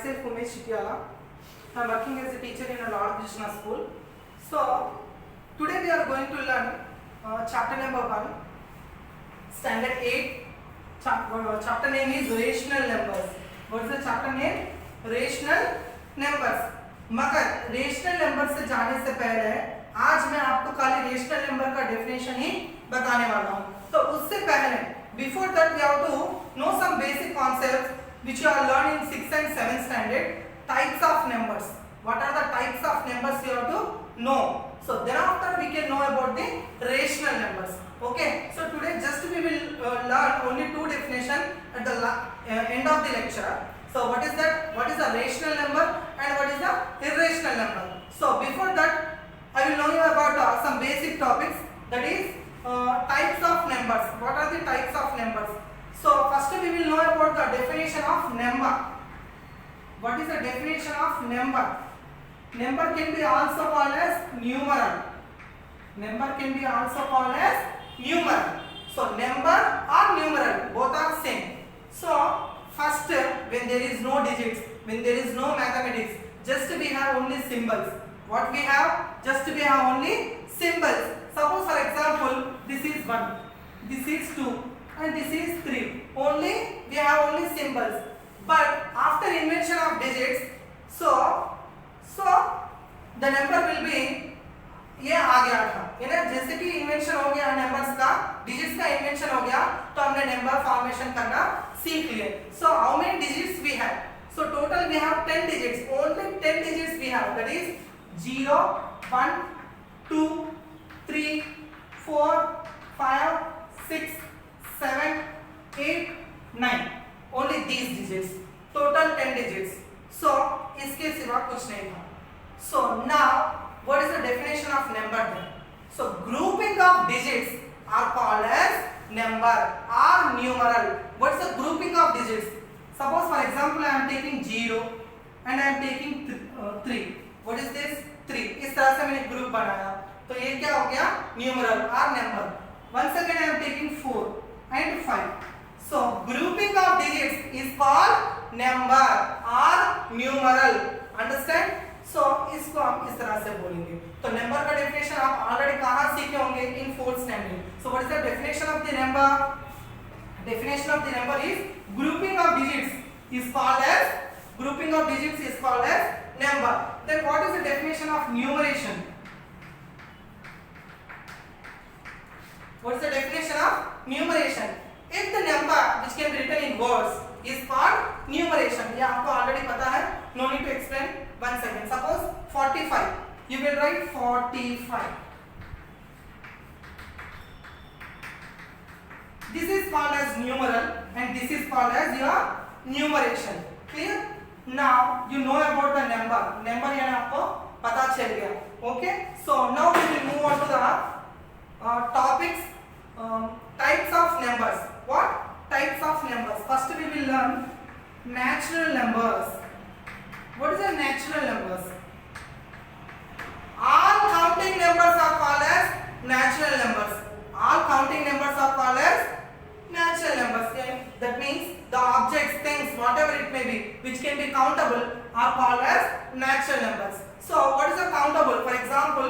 myself Umesh Chittiala. I am working as a teacher in a Lord Krishna school. So today we are going to learn chapter number 1, standard 8. Chapter name is rational numbers. What is the chapter name? Rational numbers. मगर rational number से जाने से पहले आज मैं आपको खाली rational number का डेफिनेशन ही बताने वाला हूँ. तो उससे पहले before that we have to know some basic concepts which you are learning in 6th and 7th standard. Types of numbers. What are the types of numbers you have to know? So thereafter we can know about the rational numbers. Okay. So today just we will learn only two definitions at the end of the lecture. So what is that? What is the rational number and what is the irrational number? So before that I will know you about some basic topics, that is types of numbers. What are the types of numbers? So first we will know about the definition of number. What is the definition of number? Number can be also called as numeral. Number can be also called as numeral. So number or numeral, both are same. So first, when there is no digits, when there is no mathematics, just we have only symbols. What we have? Just we have only symbols. Suppose for example, this is 1, this is 2 and this is 3. Only we have only symbols. But after invention of digits, so the number will be ये आ गया था, है ना. जैसे कि invention हो गया numbers का, डिजिट्स का इन्वेंशन हो गया, तो हमने नंबर फॉर्मेशन करना सीख लिए. So how many digits we have? So total we have 10 digits. Only 10 digits we have. That is 0, 1, 2, 3, 4, 5, 6, 7, 8, 9. Only these digits. Total 10 digits. So इसके सिवा कुछ नहीं था. So now what is the definition of number then? So grouping of digits are called as number or numeral. What is the grouping of digits? Suppose for example I am taking 0 and I am taking 3. What is this? 3. इस तरह से मैंने group बनाया, तो ये क्या हो गया? Numeral or number. Once again I am taking 4 and 5. So grouping of digits is called number or numeral. Understand? So इसको हम इस तरह से बोलेंगे. तो नंबर का डेफिनेशन आप ऑलरेडी कहाँ सीखे होंगे? इन 4th standard. So what is the definition of the number? Definition of the number is grouping of digits is called as number. Then what is the definition of numeration? What is the definition of numeration? If the number which can be written in words is called numeration. ये आपको already पता है. No need to explain. One second. Suppose 45. You will write 45. This is called as numeral and this is called as your numeration. Clear? Now you know about the number. Number यानी आपको पता चल गया. Okay? So now we will move on to the topics. Types of numbers. What? Types of numbers. First we will learn natural numbers. What is the natural numbers? All counting numbers are called as natural numbers. All counting numbers are called as natural numbers. That means the objects, things, whatever it may be, which can be countable, are called as natural numbers. So what is the countable? For example,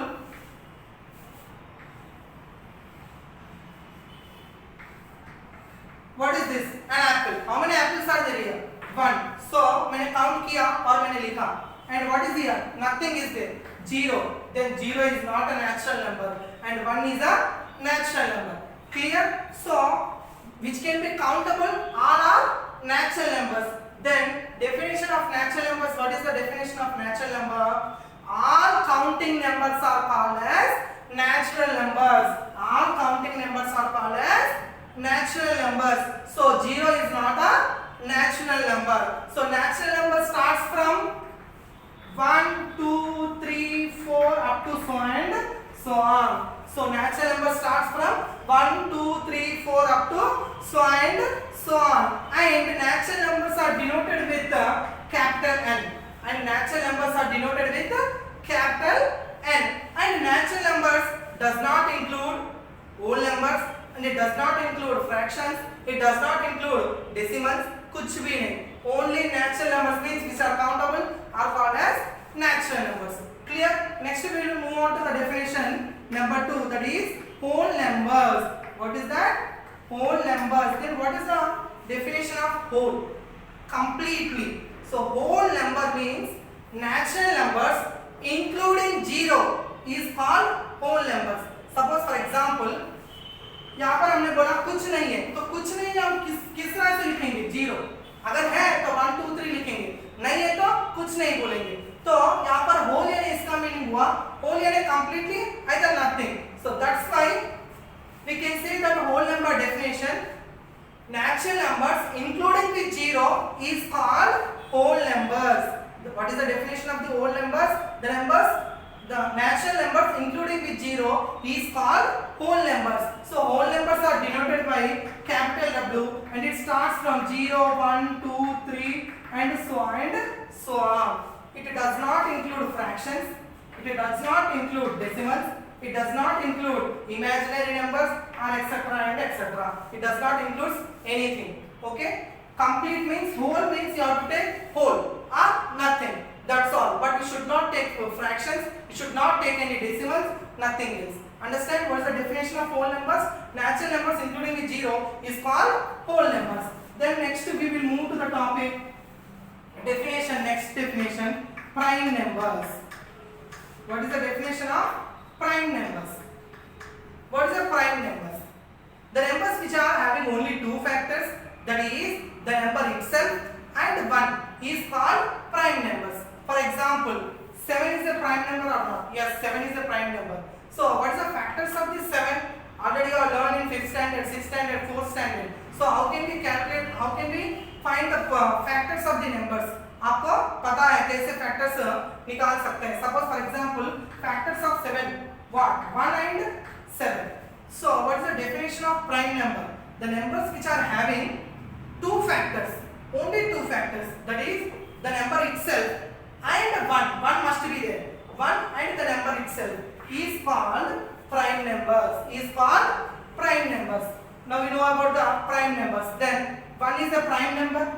what is this? An apple. How many apples are there here? 1. So मैंने count किया और मैंने लिखा. And what is here? Nothing is there. 0. Then 0 is not a natural number and 1 is a natural number. Clear? So which can be countable, all are natural numbers. Then definition of natural numbers. What is the definition of natural number? All counting numbers are called as natural numbers. All counting numbers are called as natural numbers. So 0 is not a natural number. So natural number starts from 1, 2, 3, 4 up to so and so on. So natural number starts from 1, 2, 3, 4 up to so and so on. And natural numbers are denoted with capital N. And natural numbers are denoted with capital N. And natural numbers does not include whole numbers and it does not include fractions. It does not include decimals. कुछ कुछ भी नहीं. Only natural numbers means which are countable are called as natural numbers. Clear? Next we will move on to the definition number 2, that is whole numbers. What is that? Whole numbers. Then what is the definition of whole? Completely. So whole number means natural numbers including zero is called whole numbers. Suppose for example यहाँ पर हमने बोला कुछ नहीं है, तो कुछ नहीं है हम किस तरह से लिखेंगे? जीरो. अगर है तो 1 2 3 लिखेंगे, नहीं है तो कुछ नहीं बोलेंगे. तो यहाँ पर होल यानी इसका मीनिंग हुआ होल यानी completely either nothing. So that's why we can say that whole number definition, natural numbers including with zero is called whole numbers. What is the definition of the whole numbers? The natural numbers including with zero is called whole numbers. So whole numbers are denoted by capital W and it starts from 0, 1, 2, 3 and so on. It does not include fractions, it does not include decimals, it does not include imaginary numbers or etc. and etc. It does not include anything. Okay? Complete means whole means you have to take whole or nothing. That's all. But we should not take fractions, we should not take any decimals, nothing else. Understand what is the definition of whole numbers? Natural numbers including with zero is called whole numbers. Then next we will move to the topic definition. Next definition, prime numbers. What is the definition of prime numbers? What is the prime numbers? The numbers which are having only two factors, that is the number itself and 1 is called prime numbers. For example, 7 is a prime number or not? Yes, 7 is a prime number. So what is the factors of this 7? Already you have learned in 5th standard, 6th standard, 4th standard. So how can we calculate, how can we find the factors of the numbers? आपको पता है कैसे factors निकाल सकते हैं. Suppose for example, factors of 7, what? 1 and 7. So what is the definition of prime number? The numbers which are having two factors, only two factors, that is the number itself and 1 must be there. 1 and the number itself is called prime numbers. Now we know about the prime numbers. Then 1 is a prime number?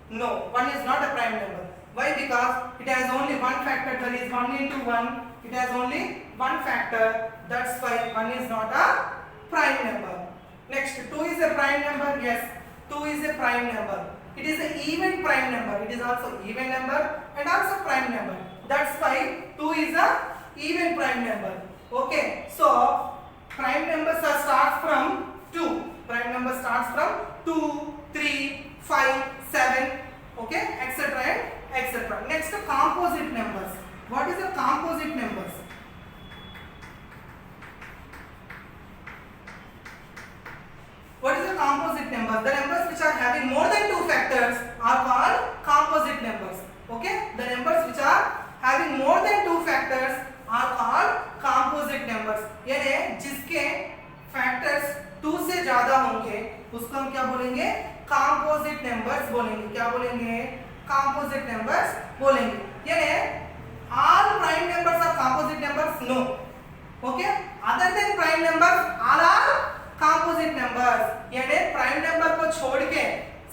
No, 1 is not a prime number. Why? Because it has only one factor, that is 1 into 1. It has only one factor. That's why 1 is not a prime number. Next, 2 is a prime number. Yes, 2 is a prime number. It is an even prime number. It is also even number and also prime number. That's why 2 is a even prime number. Okay. So prime numbers start from 2. Prime number starts from 2, 3, 5, 7. Okay, etc. and etc. Next, composite numbers. What is the composite numbers? What is the composite number? The numbers which are having more than two factors are called composite numbers. Okay? The numbers which are having more than two factors are called composite numbers. यानी जिसके factors 2 से ज़्यादा होंगे उसको हम क्या बोलेंगे? Composite numbers बोलेंगे. क्या बोलेंगे? Composite numbers बोलेंगे. यानी all prime numbers are composite numbers? No. Okay? Other than prime numbers, all are composite numbers. यानी प्राइम नंबर को छोड़ के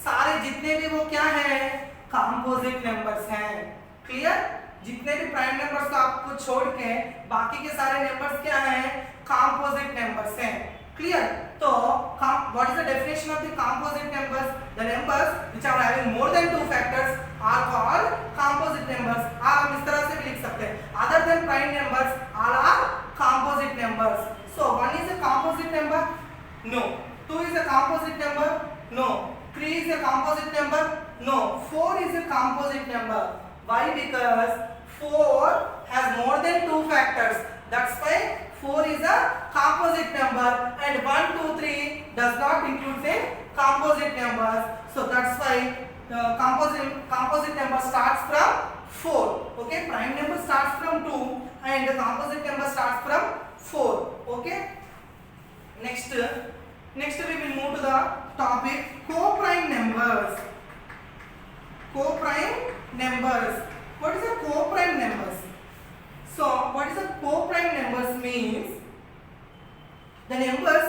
सारे जितने भी वो क्या हैं? composite numbers हैं. क्लियर? जितने भी प्राइम नंबर्स को आपको छोड़ के बाकी के सारे नंबर्स क्या हैं? composite numbers हैं. क्लियर? तो what is the definition of the composite numbers? The numbers which are having more than two factors are called composite numbers. आप हम इस तरह से भी लिख सकते हैं. Other than prime numbers, all are composite numbers. So 1 is a composite number? No. 2 is a composite number? No. 3 is a composite number? No. 4 is a composite number. Why? Because 4 has more than two factors. That's why 4 is a composite number and 1, 2, 3 does not include the composite numbers. So that's why composite number starts from 4. Okay, prime number starts from 2 and the composite number starts from 4. Okay. Next we will move to the topic co-prime numbers. Co-prime numbers. What is a co-prime numbers? So what is a co-prime numbers means? The numbers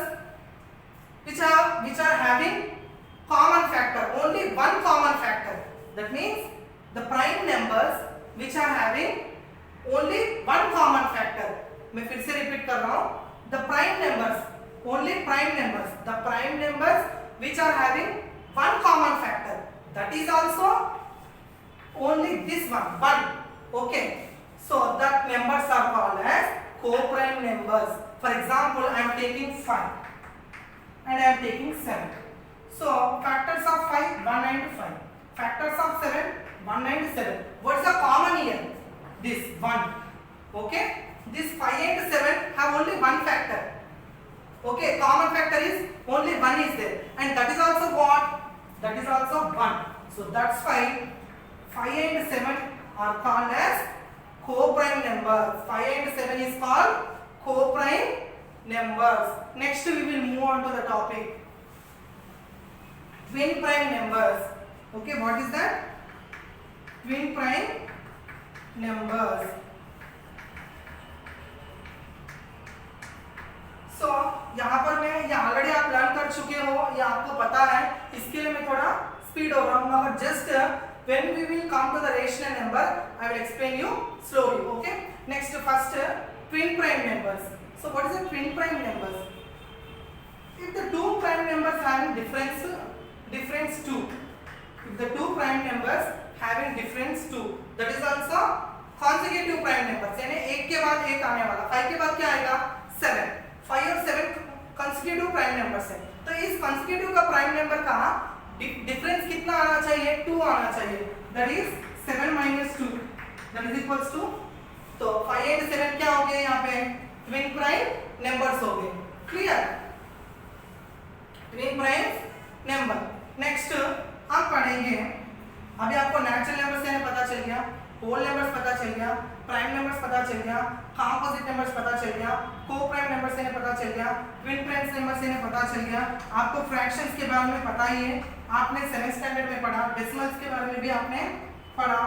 which are having common factor, only one common That means the prime numbers which are having only one common factor. मैं फिर से repeat कर रहा हूँ. The prime numbers, only prime numbers, the prime numbers which are having one common factor. That is also only this one. Okay. So that numbers are called as co-prime numbers. For example, I am taking 5 and I am taking 7. So factors of 5, 1 and 5. Factors of 7, 1 and 7. What is the common here? This 1. Okay. This 5 and 7 have only one factor. Okay. Common factor is only 1 is there, and that is also what? That is also 1. So that's why 5 and 7 are called as co-prime numbers. 5 and 7 is called co-prime numbers. Next we will move on to the topic twin prime numbers. Okay, what is that? Twin prime numbers. So यहाँ पर मैं ये already आप learn कर चुके हो, ये आपको पता है, इसके लिए मैं थोड़ा स्पीड हो रहा हूँ, मगर just when we will come to the rational number, I will explain you slowly. Okay. Next, first twin prime numbers. So what is the twin prime numbers? If the two prime numbers having difference 2, if the two prime numbers having difference 2, that is also consecutive prime numbers. यानी एक के बाद एक आने वाला. 5 के बाद क्या आएगा? 7. 5 और 7 consecutive prime numbers है. तो इस consecutive का prime number का डिफरेंस कितना आना चाहिए? 2 आना चाहिए. That is 7 minus 2, that is equals to, तो 5 and 7 क्या हो गए यहाँ पे? ट्विन प्राइम नंबर्स हो गए. Clear? Twin prime number. Next आप पढ़ेंगे, अभी आपको नेचुरल नंबर्स से पता चल गया, होल नंबर्स पता चल गया, प्राइम नंबर्स पता चल गया, कंपोजिट नंबर्स पता चल गया, को प्राइम नंबर्स से पता चल गया, ट्विन प्राइम नंबर्स से पता चल गया. आपको फ्रैक्शंस के बारे में पता ही है, आपने 7th स्टैंडर्ड में पढ़ा. डेसिमल्स के बारे में भी आपने पढ़ा.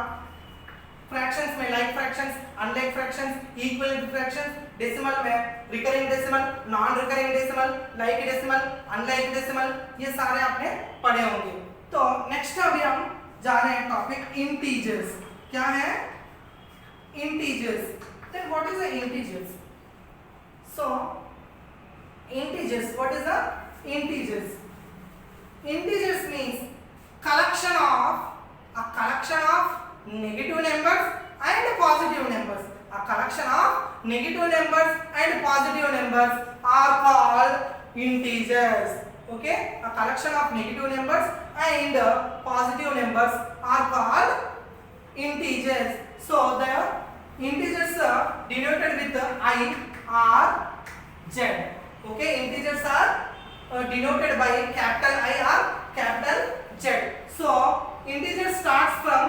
फ्रैक्शंस में like fractions, unlike fractions, equivalent fractions, decimal में recurring decimal, non recurring decimal, like decimal, unlike decimal, ये सारे आपने पढ़े होंगे. तो नेक्स्ट अभी हम जा रहे हैं टॉपिक इंटीजर्स. क्या है? Integers. Then what is the integers? So integers, what is the integers? Integers means a collection of negative numbers and positive numbers. A collection of negative numbers and positive numbers are called integers. Okay, a collection of negative numbers and positive numbers are called integers. So the integers are denoted with I, R, Z. Okay, integers are denoted by capital I or capital Z. So integer starts from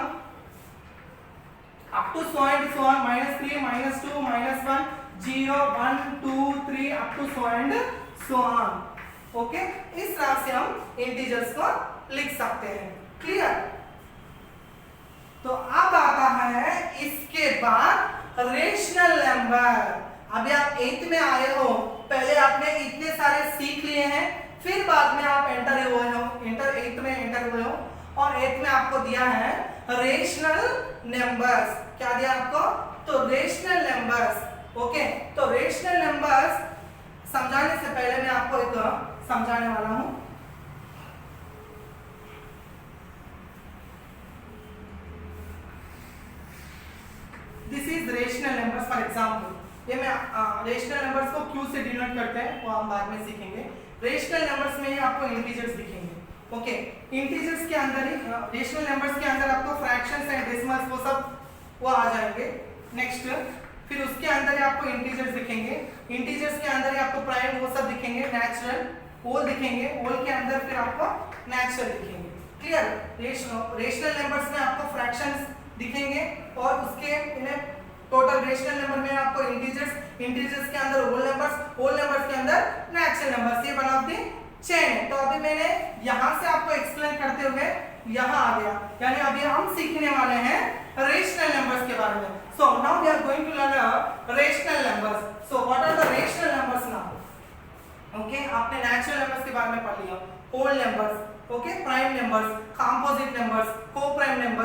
up to so and so on, -3, -2, -1, 0, 1, 2, 3 up to so on. Okay, इस तरह से हम integers को लिख सकते हैं. Clear? तो अब आता है इसके बाद रेशनल नंबर. अभी आप 8th में आए हो, पहले आपने इतने सारे सीख लिए हैं, फिर बाद में आप एंटर हुए हो, 8th में एंटर हुए हो, और 8th में आपको दिया है रेशनल नंबर्स. क्या दिया आपको? तो रेशनल नंबर्स. ओके, तो रेशनल नंबर्स समझाने से पहले मैं आपको एक समझाने वाला हूं. This is rational numbers. For example, ये मैं रेशनल नंबर्स को क्यू से डिनोट करते हैं, वो हम बाद में सीखेंगे. रेशनल नंबर्स में आपको इंटीजर्स दिखेंगे. ओके, इंटीजर्स के अंदर ही रेशनल नंबर्स के अंदर आपको फ्रैक्शंस एंड डेसिमल्स वो सब वो आ जाएंगे. नेक्स्ट फिर उसके अंदर ही आपको इंटीजर्स दिखेंगे. इंटीजर्स के अंदर ही आपको प्राइम वो सब दिखेंगे, नेचुरल, होल दिखेंगे, होल के अंदर फिर आपको नेचुरल दिखेंगे. क्लियर? रेशनल नंबर्स में आपको फ्रैक्शंस दिखेंगे और उसके टोटल रेशनल नंबर में आपको इंटीजर्स के अंदर होल नंबर्स के अंदर नेचुरल नंबर्स. ये वन ऑफ द चेन है. तो अभी मैंने यहाँ से आपको एक्सप्लेन करते हुए यहाँ आ गया, यानी अभी हम सीखने वाले हैं रेशनल नंबर्स के बारे में. So now we are going to learn rational numbers. So what are the rational numbers now? Okay, आपने नेचुरल नंबर्स के बारे में पढ़ लिया, whole numbers, okay, prime numbers, composite numbers, coprime numbers,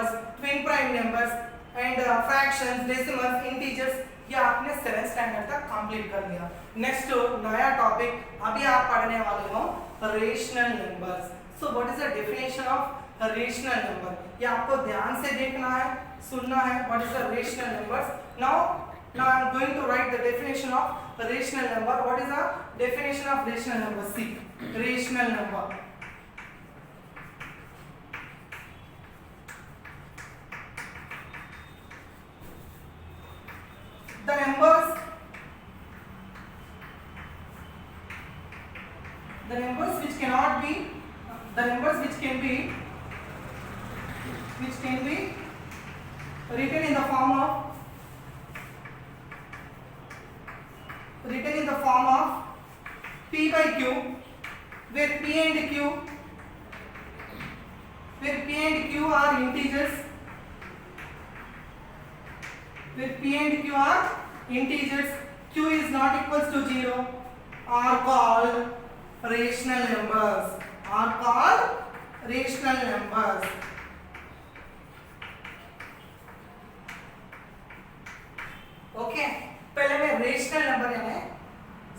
fractions, decimals, integers, ये आपने 7th standard तक complete कर लिया। नेक्स्ट नया टॉपिक अभी आप पढ़ने वाले हो rational numbers. So what is the definition of rational number, ये आपको ध्यान से देखना है, सुनना है। What is the rational numbers? now I am going to write the definition of rational number. What is the definition of rational number? See, rational number, the numbers which cannot be, the numbers which can be written in the form of p by q, where p and q are integers, q is not equals to 0, are called rational numbers, okay. पहले मैं rational number यानी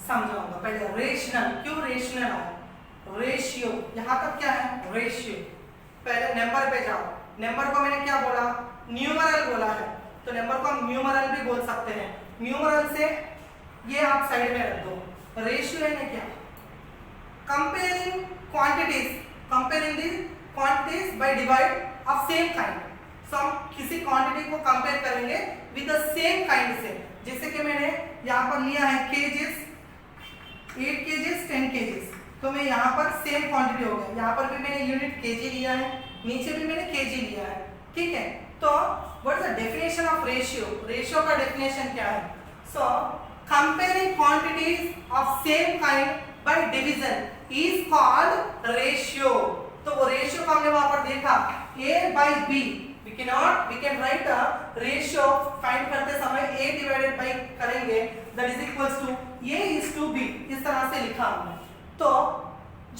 समझाऊंगा। पहले rational, क्यों rational हो? Ratio, यहां तक क्या है? रेशियो। पहले नंबर पे जाओ। नंबर को मैंने क्या बोला? न्यूमरल बोला है, तो नंबर को हम न्यूमरल भी बोल सकते हैं। न्यूमरल से ये आप साइड में रख दो। रेशियो यानी क्या? Comparing the quantities by divide of same kind. So हम किसी क्वांटिटी को कंपेयर करेंगे विद द सेम काइंड से। जैसे कि मैंने यहाँ पर लिया है केजेस, 8 केजेस, 10 केजेस, तो मैं यहाँ पर सेम क्वांटिटी हो गया। यहाँ पर भी मैंने यूनिट केजी लिया है, नीचे भी मैंने केजी लिया है, ठीक है। तो what is the definition of ratio? Ratio का डेफिनेशन क्या है? सो comparing quantities of same kind by division is called ratio. तो वो रेशियो को हमने वहां पर देखा, a by b, we can write the ratio, find करते समय a डिवाइडेड बाय करेंगे, that is equals to a is to b, इस तरह से लिखा हमने। तो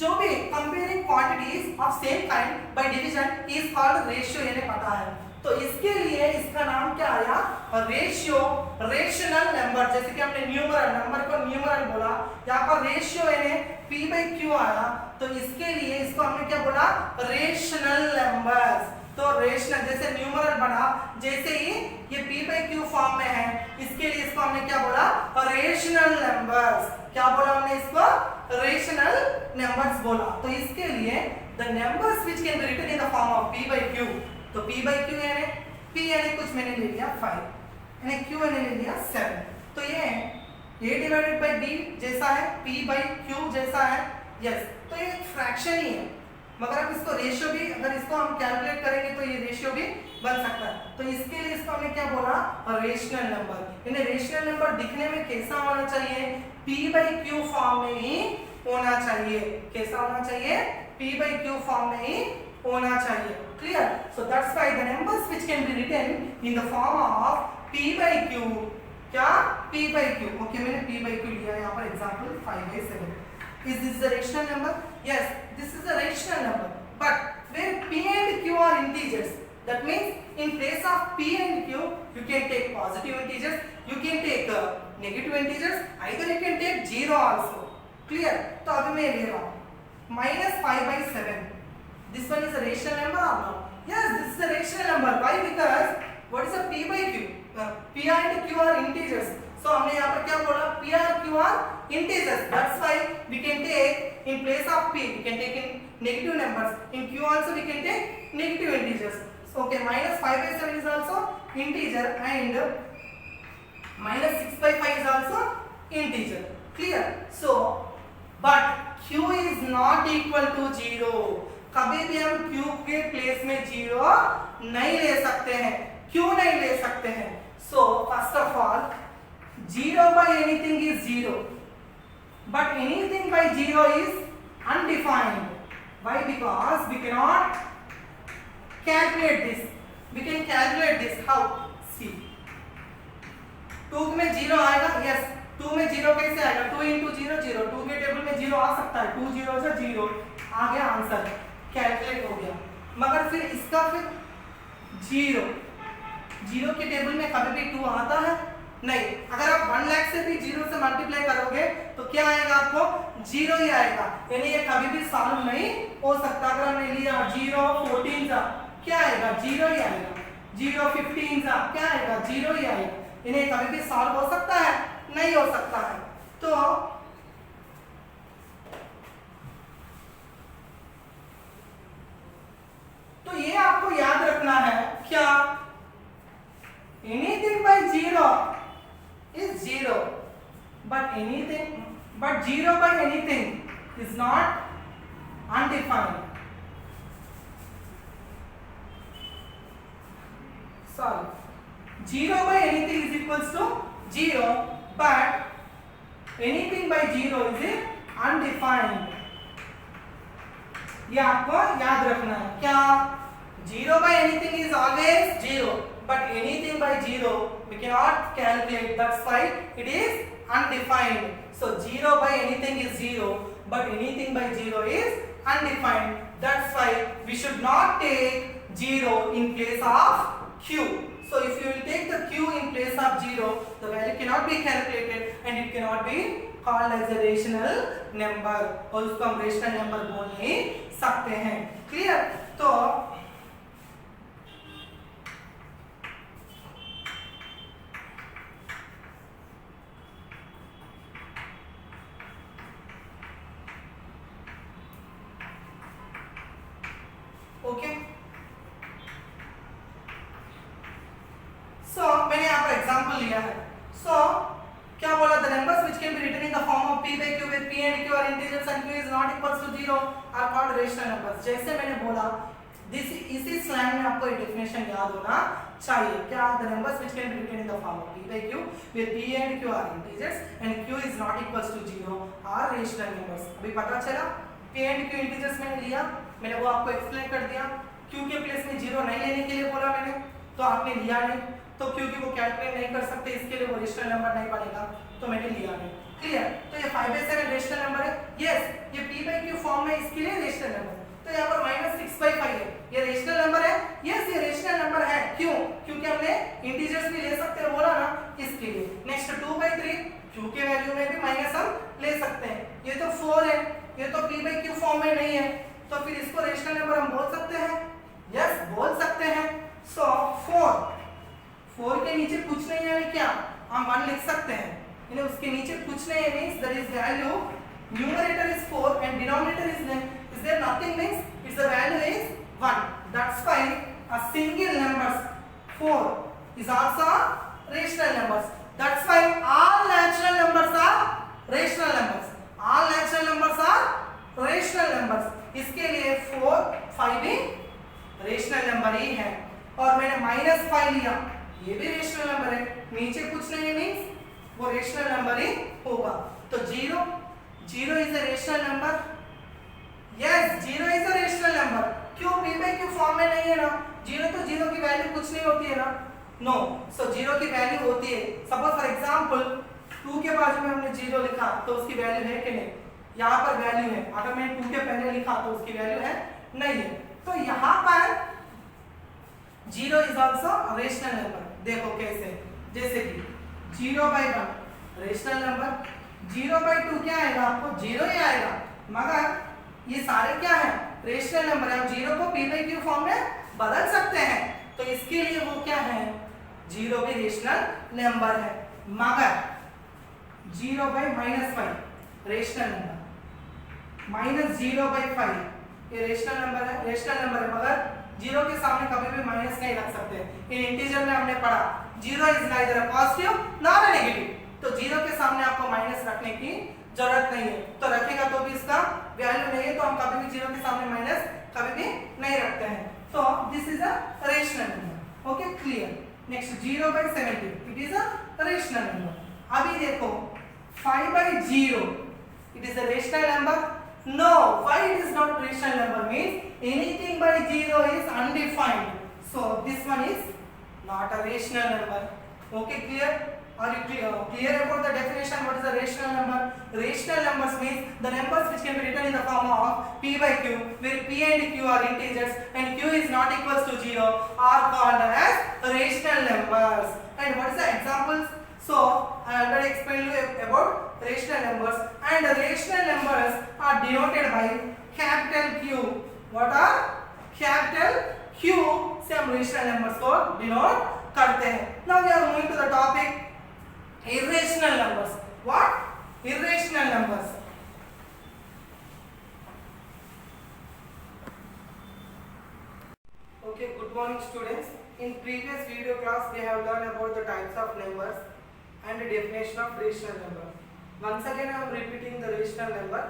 जो भी comparing quantities of same kind by division is called ratio, ये पता है। तो इसके लिए इसका नाम क्या आया? Ratio, rational number. जैसे कि हमने न्यूमरल नंबर को न्यूमरल बोला, यहाँ पर रेशियो यानी p by q आया, तो इसके लिए इसको हमने क्या बोला? Rational numbers. तो रेशनल जैसे न्यूमरल बना, जैसे ही ये p by q फॉर्म में है, इसके लिए इसको हमने क्या बोला? Rational numbers. क्या बोला हमने इसको? रेशनल नंबर्स बोला। तो इसके लिए the numbers which can be written in the form of p by q, तो p by q यानी p यानी कुछ मैंने ले लिया 5, यानी q यानी ले लिया 7, तो ये a डिवाइडेड बाय b जैसा है, p by q जैसा है, यस। तो ये फ्रैक्शन ही है, मगर अब इसको रेशियो भी, अगर इसको हम कैलकुलेट करेंगे तो ये रेशियो भी बन सकता है। तो इसके लिए इसको हमने क्या बोला? Rational number. यानी रेशनल नंबर दिखने में कैसा होना चाहिए? p by q फॉर्म में ही होना चाहिए। कैसा होना चाहिए? p by q फॉर्म में ही होना चाहिए। Clear? So that's why the numbers which can be written in the form of p by q, क्या? p by q। ओके, मैंने p by q लिया यहाँ पर example 5 by 7। Is this a rational number? Yes, this is a rational number. But where p and q are integers, that means in place of p and q, you can take positive integers, you can take negative integers, either you can take 0 also. Clear? तो अभी मैं ले रहा हूँ -5 by 7. This one is a rational number or not? Yes, this is a rational number. Why? Because what is a p by q? p and q are integers. So हमने यहाँ पर क्या बोला? p and q are integers. That's why we can take in place of p, we can take in negative numbers. In q also we can take negative integers. So okay, -5 by 7 is also integer and -6 by 5 is also integer. Clear? So, but q is not equal to 0. कभी भी हम q के place में 0 नहीं ले सकते हैं। क्यों नहीं ले सकते हैं? So first of all, 0 by anything is 0, but anything by 0 is undefined. Why? Because we cannot calculate this. We can calculate this. How? See, 2 में 0 आएगा, yes. 2 में 0 कैसे आएगा? 2 into 0 0, 2 के टेबल में 0 आ सकता है, 2 0 से 0 आ गया, आंसर कैलकुलेट हो गया। मगर फिर इसका फिर 0 जीरो के टेबल में कभी भी 2 आता है नहीं। अगर आप 1 लाख से भी जीरो से मल्टीप्लाई करोगे तो क्या आएगा आपको जीरो ही आएगा, यानी ये कभी भी सॉल्व नहीं हो सकता। अगर हमने लिया 0 14 का क्या आएगा जीरो ही आएगा, 0 15 का क्या आएगा जीरो ही आएगा, इन्हें कभी भी सॉल्व हो सकता है नहीं हो सकता है। तो ये आपको याद रखना है क्या, anything by zero is 0 but zero by anything is not undefined. Sorry, 0 by anything is equals to 0 but anything by 0 is undefined. ये आपको याद रखना है क्या, 0 by anything is always 0 but anything by 0 we cannot calculate, that's why it is undefined. So 0 by anything is 0 but anything by 0 is undefined, that's why we should not take 0 in place of q. So if you will take the q in place of 0, the value cannot be calculated and it cannot be called as a rational number, और उसको हम rational number बोल नहीं सकते हैं। Clear? तो okay, सो मैंने यहाँ पर एग्जांपल लिया है। सो क्या बोला, the numbers which can be written in the form of p by q where p and q are integers and q is not equals to 0 are called rational numbers। जैसे मैंने बोला इसी स्लाइड में आपको एक डेफिनेशन याद होना चाहिए क्या, the numbers which can be written in the form of p by q where p and q are integers and q is not equals to 0 are rational numbers। अभी पता चला p and q इंटीजर्स मैंने लिया, मैंने वो आपको explain कर दिया। q के प्लेस में 0 नहीं लेने के लिए बोला मैंने, तो आपने लिया नहीं, तो क्योंकि वो कैलकुलेट नहीं कर सकते इसके लिए वो रेशनल नंबर नहीं बनेगा, तो मैंने लिया नहीं। क्लियर? तो ये 5/7 रेशनल नंबर है, यस ये p by q फॉर्म में इसके लिए रेशनल नंबर। तो यहाँ पर -6/5 है, ये रेशनल नंबर है, यस ये रेशनल नंबर है। क्यों? क्योंकि हमने इंटीजर्स भी ले सकते हैं बोला ना, इसके लिए। नेक्स्ट 2/3 q के वैल्यू में भी माइनस हम ले सकते हैं। ये तो 4 है, ये तो p by q फॉर्म में नहीं है, तो फिर इसको रेशनल नंबर हम बोल सकते हैं, यस बोल सकते हैं। सो 4 के नीचे कुछ नहीं है क्या, हम 1 लिख सकते हैं, यानी उसके नीचे कुछ नहीं है, means that is value numerator is 4 and denominator is there nothing means its the value is 1, that's why a single numbers 4 is also rational numbers, that's why all natural numbers are rational numbers, all natural numbers are rational numbers। इसके लिए 4 5 भी rational number ही है, और मैंने -5 लिया, ये भी rational number है, नीचे कुछ नहीं मींस वो रेशनल नंबर ही होगा। तो 0 is a rational number, yes 0 is a rational number. क्यों? p by q फॉर्म में नहीं है ना, 0 तो 0 की वैल्यू कुछ नहीं होती है ना, नो। सो 0 की वैल्यू होती है, सपोज फॉर एग्जांपल 2 के बाजू में हमने 0 लिखा तो उसकी वैल्यू है कि नहीं, यहाँ पर वैल्यू है, अगर मैंने 2 के पहले लिखा तो उसकी वैल्यू है नहीं है, तो यहाँ पर 0 इज आल्सो रेशनल नंबर। देखो कैसे, जैसे कि 0/1 रेशनल नंबर, 0/2 क्या आएगा आपको 0 ही आएगा, मगर ये सारे क्या है रेशनल नंबर है, हम 0 को p by q फॉर्म में बदल सकते हैं, तो इसके लिए वो क्या है 0 भी रेशनल नंबर है, मगर 0/-5 रेशनल नंबर, -0/5 ये रेशनल नंबर है, रेशनल नंबर है, मगर 0 के सामने कभी भी माइनस नहीं रख सकते। इन इंटीजर में हमने पढ़ा 0 is neither a positive nor a negative, तो 0 के सामने आपको माइनस रखने की जरूरत नहीं है, तो रखेगा तो भी इसका वैल्यू नहीं है, तो हम कभी भी 0 के सामने माइनस कभी भी नहीं रखते हैं, तो this is a rational number. Okay clear? Next 0/70 it is a rational number. अभी देखो 5/0 it is a rational number, no 5 is not rational number, means anything by 0 is undefined, so this one is not a rational number। okay clear? Are you clear about the definition? What is a rational number? Rational numbers means the numbers which can be written in the form of p by q where p and q are integers and q is not equals to 0 are called as rational numbers। numbers. And what is the examples? So I already explained you about rational numbers, and rational numbers are denoted by capital Q. What are capital Q से हम rational numbers को denote करते हैं. Now we are moving to the topic irrational numbers. What? Irrational numbers. Okay, good morning students. In previous video class we have learned about the types of numbers and the definition of rational number. Once again I am repeating the rational number.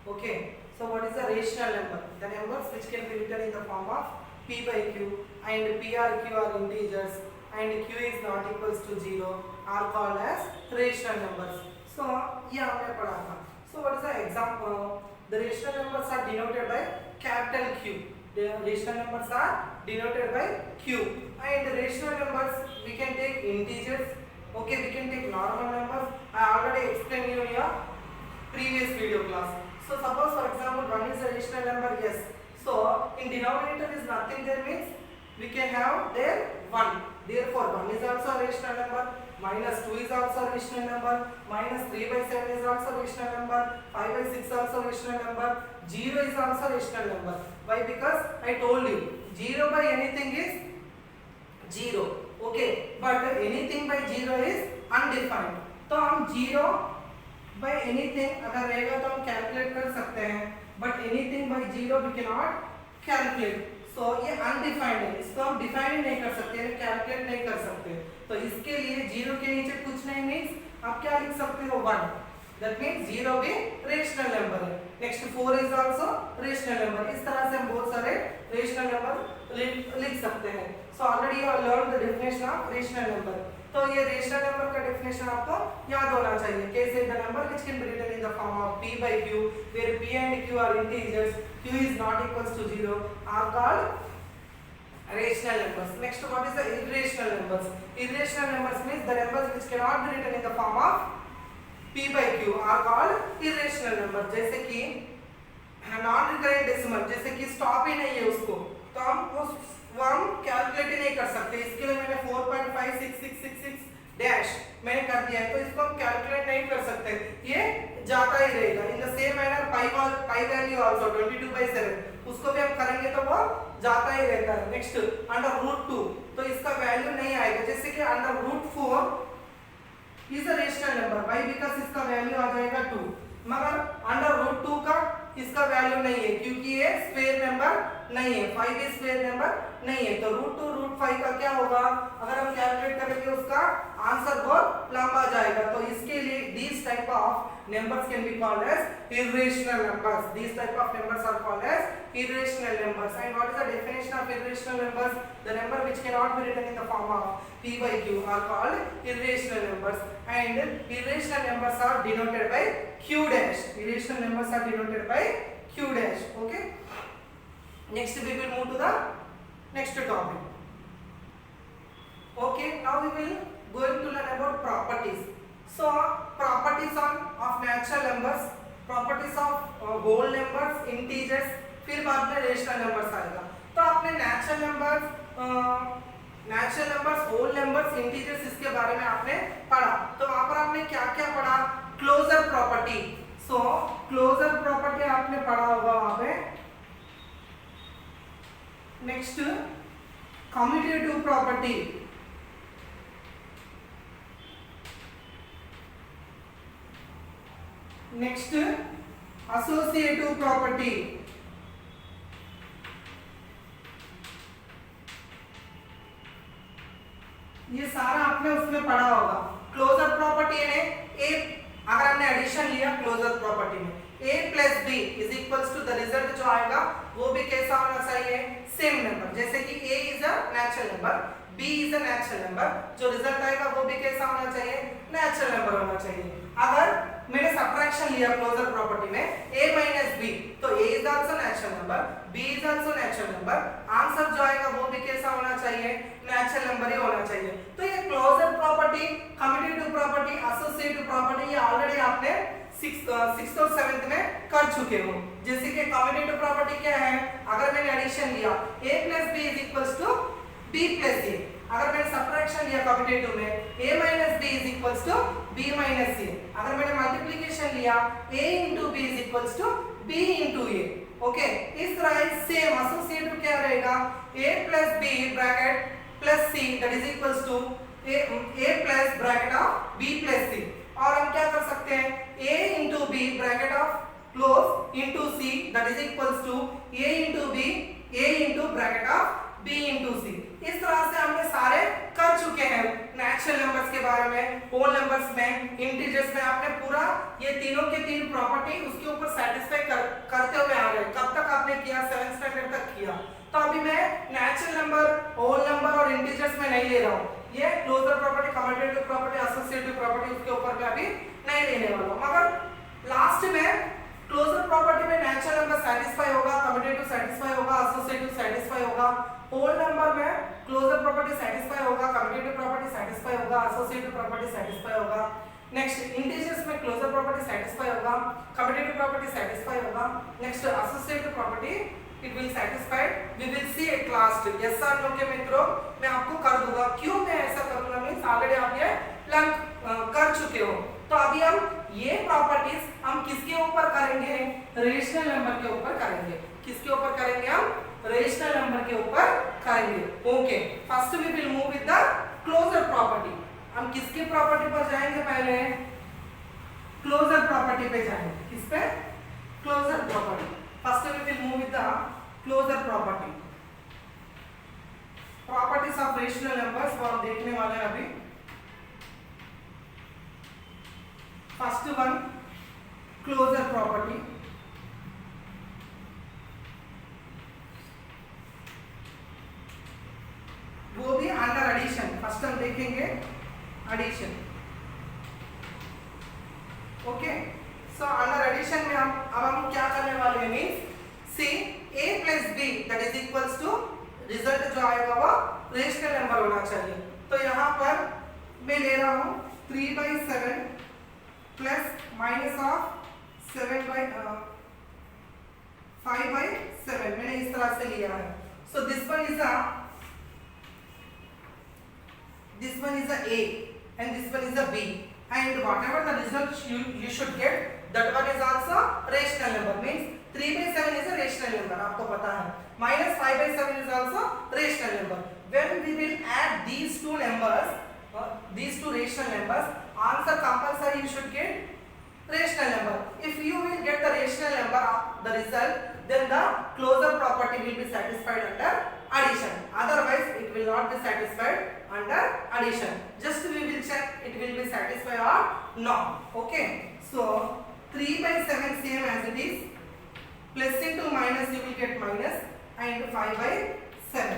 Okay, so what is the rational number? The numbers which can be written in the form of p by q, and p or q are integers and q is not equals to 0 are called as rational numbers. So ये हमने पढ़ा था. So what is the example? The rational numbers are denoted by capital Q. The rational numbers are denoted by Q, and the rational numbers we can take integers. Okay, we can take normal numbers. I already explained you in your previous video class. So suppose for example 1 is a rational number, yes. So in denominator is nothing there, means we can have there 1. Therefore 1 is also a rational number. Minus 2 is also a rational number. Minus 3 by 7 is also a rational number. 5 by 6 also a rational number. 0 is also a rational number. Why? Because I told you 0 by anything is 0. Okay, but anything by 0 is undefined. तो हम 0 by anything अगर रहेगा तो हम calculate कर सकते हैं, but anything by 0 we cannot calculate. So ये undefined है, इसको हम डिफाइन ही नहीं कर सकते, कैलकुलेट नहीं कर सकते. तो इसके लिए 0 के नीचे कुछ नहीं, मीन्स आप क्या लिख सकते हो 1. That means 0 भी रेशनल नंबर है. Next 4 is also rational number. इस तरह से हम बहुत सारे रेशनल नंबर लिख सकते हैं. So already you have learn the definition of rational number. तो ये रेशनल नंबर का डेफिनेशन आपको याद होना चाहिए. कैसे? The number which can be written in the form of p by q, where p and q are integers, q is not equals to 0 are called rational numbers. Next, what is the irrational numbers? Irrational numbers means the numbers which cannot be written in the form of p by q are called irrational number. जैसे कि non recurrent decimal, जैसे कि stop ही नहीं है उसको, तो हम calculate ही नहीं कर सकते. इसके लिए मैंने 4.5666 डैश मैंने कर दिया है, तो इसको हम कैलकुलेट नहीं कर सकते, ये जाता ही रहेगा. In the same manner pi value also 22/7, उसको भी हम करेंगे तो वो जाता ही रहता है. नेक्स्ट √2, तो इसका वैल्यू नहीं आएगा. जैसे कि √4 is a rational number. Why? Because इसका वैल्यू आ जाएगा 2, मगर √2 का इसका वैल्यू नहीं है क्योंकि ये स्क्वायर नंबर नहीं है. 5 भी स्क्वायर नंबर नहीं है. तो √2 √5 का क्या होगा? अगर हम कैलकुलेट करेंगे उसका आंसर बहुत लंबा जाएगा. तो इसके लिए these type of numbers can be called as irrational numbers. These type of numbers are called as irrational numbers. And what is the definition of irrational numbers? The number which cannot be written in the form of p by q are called irrational numbers. And irrational numbers are denoted by q dash. Irrational numbers are denoted by q dash. Okay. Next we will move to the next topic. Okay, now we will going to learn about properties. So properties of natural numbers, properties of whole numbers, integers, फिर बाद में rational numbers आएगा. तो आपने natural numbers, whole numbers, integers, इसके बारे में आपने पढ़ा. तो वहां पर आपने क्या क्या पढ़ा? Closure property. So closure property आपने पढ़ा होगा वहां पे. Next commutative property. Next associative property. ये सारा आपने उसमें पढ़ा होगा. क्लोजर प्रॉपर्टी है ए, अगर हमने एडिशन लिया क्लोजर प्रॉपर्टी में a plus b is equals to the result जो आएगा वो भी कैसा होना चाहिए? Same number. जैसे कि a is a natural number, b is a natural number, जो रिजल्ट आएगा वो भी कैसा होना चाहिए? नेचुरल नंबर होना चाहिए. अगर मैंने सब्ट्रैक्शन लिया क्लोजर प्रॉपर्टी में a माइनस b, तो a is also natural number, b is also natural number, answer जो आएगा वो भी कैसा होना चाहिए? नेचुरल नंबर ही होना चाहिए. तो ये closure property, commutative property, associative property ये ऑलरेडी आपने 6th और 7th में कर चुके हो. जैसे कि कम्यूटेटिव प्रॉपर्टी क्या है? अगर मैंने एडिशन लिया a plus b is equals to b plus a, अगर मैंने सब्ट्रैक्शन लिया कम्यूटेटिव में a minus b is equals to b minus a, अगर मैंने मल्टीप्लिकेशन लिया a into b is equals to b into a, okay. इस तरह same associative क्या रहेगा, a plus b bracket plus c that is equals to a plus bracket of b plus c, और हम क्या कर सकते हैं, a into b bracket of close into c that is equals to a into b a into bracket of b into c। इस तरह से हमने सारे कर चुके हैं नेचुरल नंबर्स के बारे में, होल नंबर्स में, इंटीजर्स में। आपने पूरा ये तीनों के तीन प्रॉपर्टी उसके ऊपर सेटिस्फाई करते हुए आ गए। कब तक आपने किया, 7th स्टैंडर्ड तक किया। तो अभी मैं नेचुरल नंबर, होल नंबर और इंटीजर्स में नहीं ले रहा हूँ, ये closure property, commutative property, associative property उसके ऊपर मैं अभी नहीं लेने वाला हूँ। मगर लास्ट में क्लोजर प्रॉपर्टी में नेचुरल नंबर सेटिस्फाई होगा, कम्यूटेटिव सेटिस्फाई होगा, एसोसिएटिव सेटिस्फाई होगा। होल नंबर में क्लोजर प्रॉपर्टी सेटिस्फाई होगा, कम्यूटेटिव प्रॉपर्टी सेटिस्फाई होगा, एसोसिएटिव प्रॉपर्टी सेटिस्फाई होगा। नेक्स्ट इंटीजर्स में क्लोजर प्रॉपर्टी सेटिस्फाई होगा, कम्यूटेटिव प्रॉपर्टी सेटिस्फाई होगा। Next associative property it will satisfied, we will see at last. Yes sir नो के मित्रों मैं आपको कर दूंगा। क्यों मैं ऐसा करूंगा, मींस ऑलरेडी आप ये लर्न कर चुके हो। तो अभी हम ये प्रॉपर्टीज हम किसके ऊपर करेंगे, रेशनल नंबर के ऊपर करेंगे। किसके ऊपर करेंगे, हम रेशनल नंबर के ऊपर करेंगे। Okay, first we will move with the closure property. हम किसके प्रॉपर्टी पर जाएंगे, पहले क्लोजर प्रॉपर्टी पे जाएंगे। किस पे, closure property. First we will move with the closure property. Properties of rational numbers वो हम देखने वाले हैं अभी। First one closure property. वो भी अंडर एडिशन। फर्स्ट हम देखेंगे addition. Okay, so under addition में हम क्या करने वाले हैं, means see a plus b that is equals to रिजल्ट जो आएगा वो रेशनल नंबर होना चाहिए। तो यहाँ पर मैं ले रहा हूँ 3/7 प्लस माइनस ऑफ 5/7, मैंने इस तरह से लिया है। So this one is a and this one is a b, and whatever the result you should get, that one is also rational number, means 3/7 is a rational number, आपको पता है। minus 5/7 is also rational number. When we will add these two numbers, these two rational numbers, answer compulsory you should get rational number. If you will get the rational number, the result, then the closure property will be satisfied under addition. Otherwise, it will not be satisfied under addition. Just we will check it will be satisfied or not. Okay. So 3/7 same as it is. Plus into minus you will get minus, and 5/7.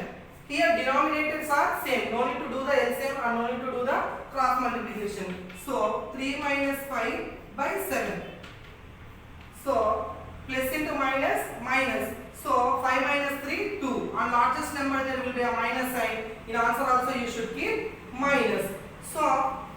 Here denominators are same. No need to do the LCM or no need to do the cross multiplication. So 3 minus 5/7. So plus into minus minus. So 5 minus 3 2. On largest number there will be a minus sign. In answer also you should keep minus. So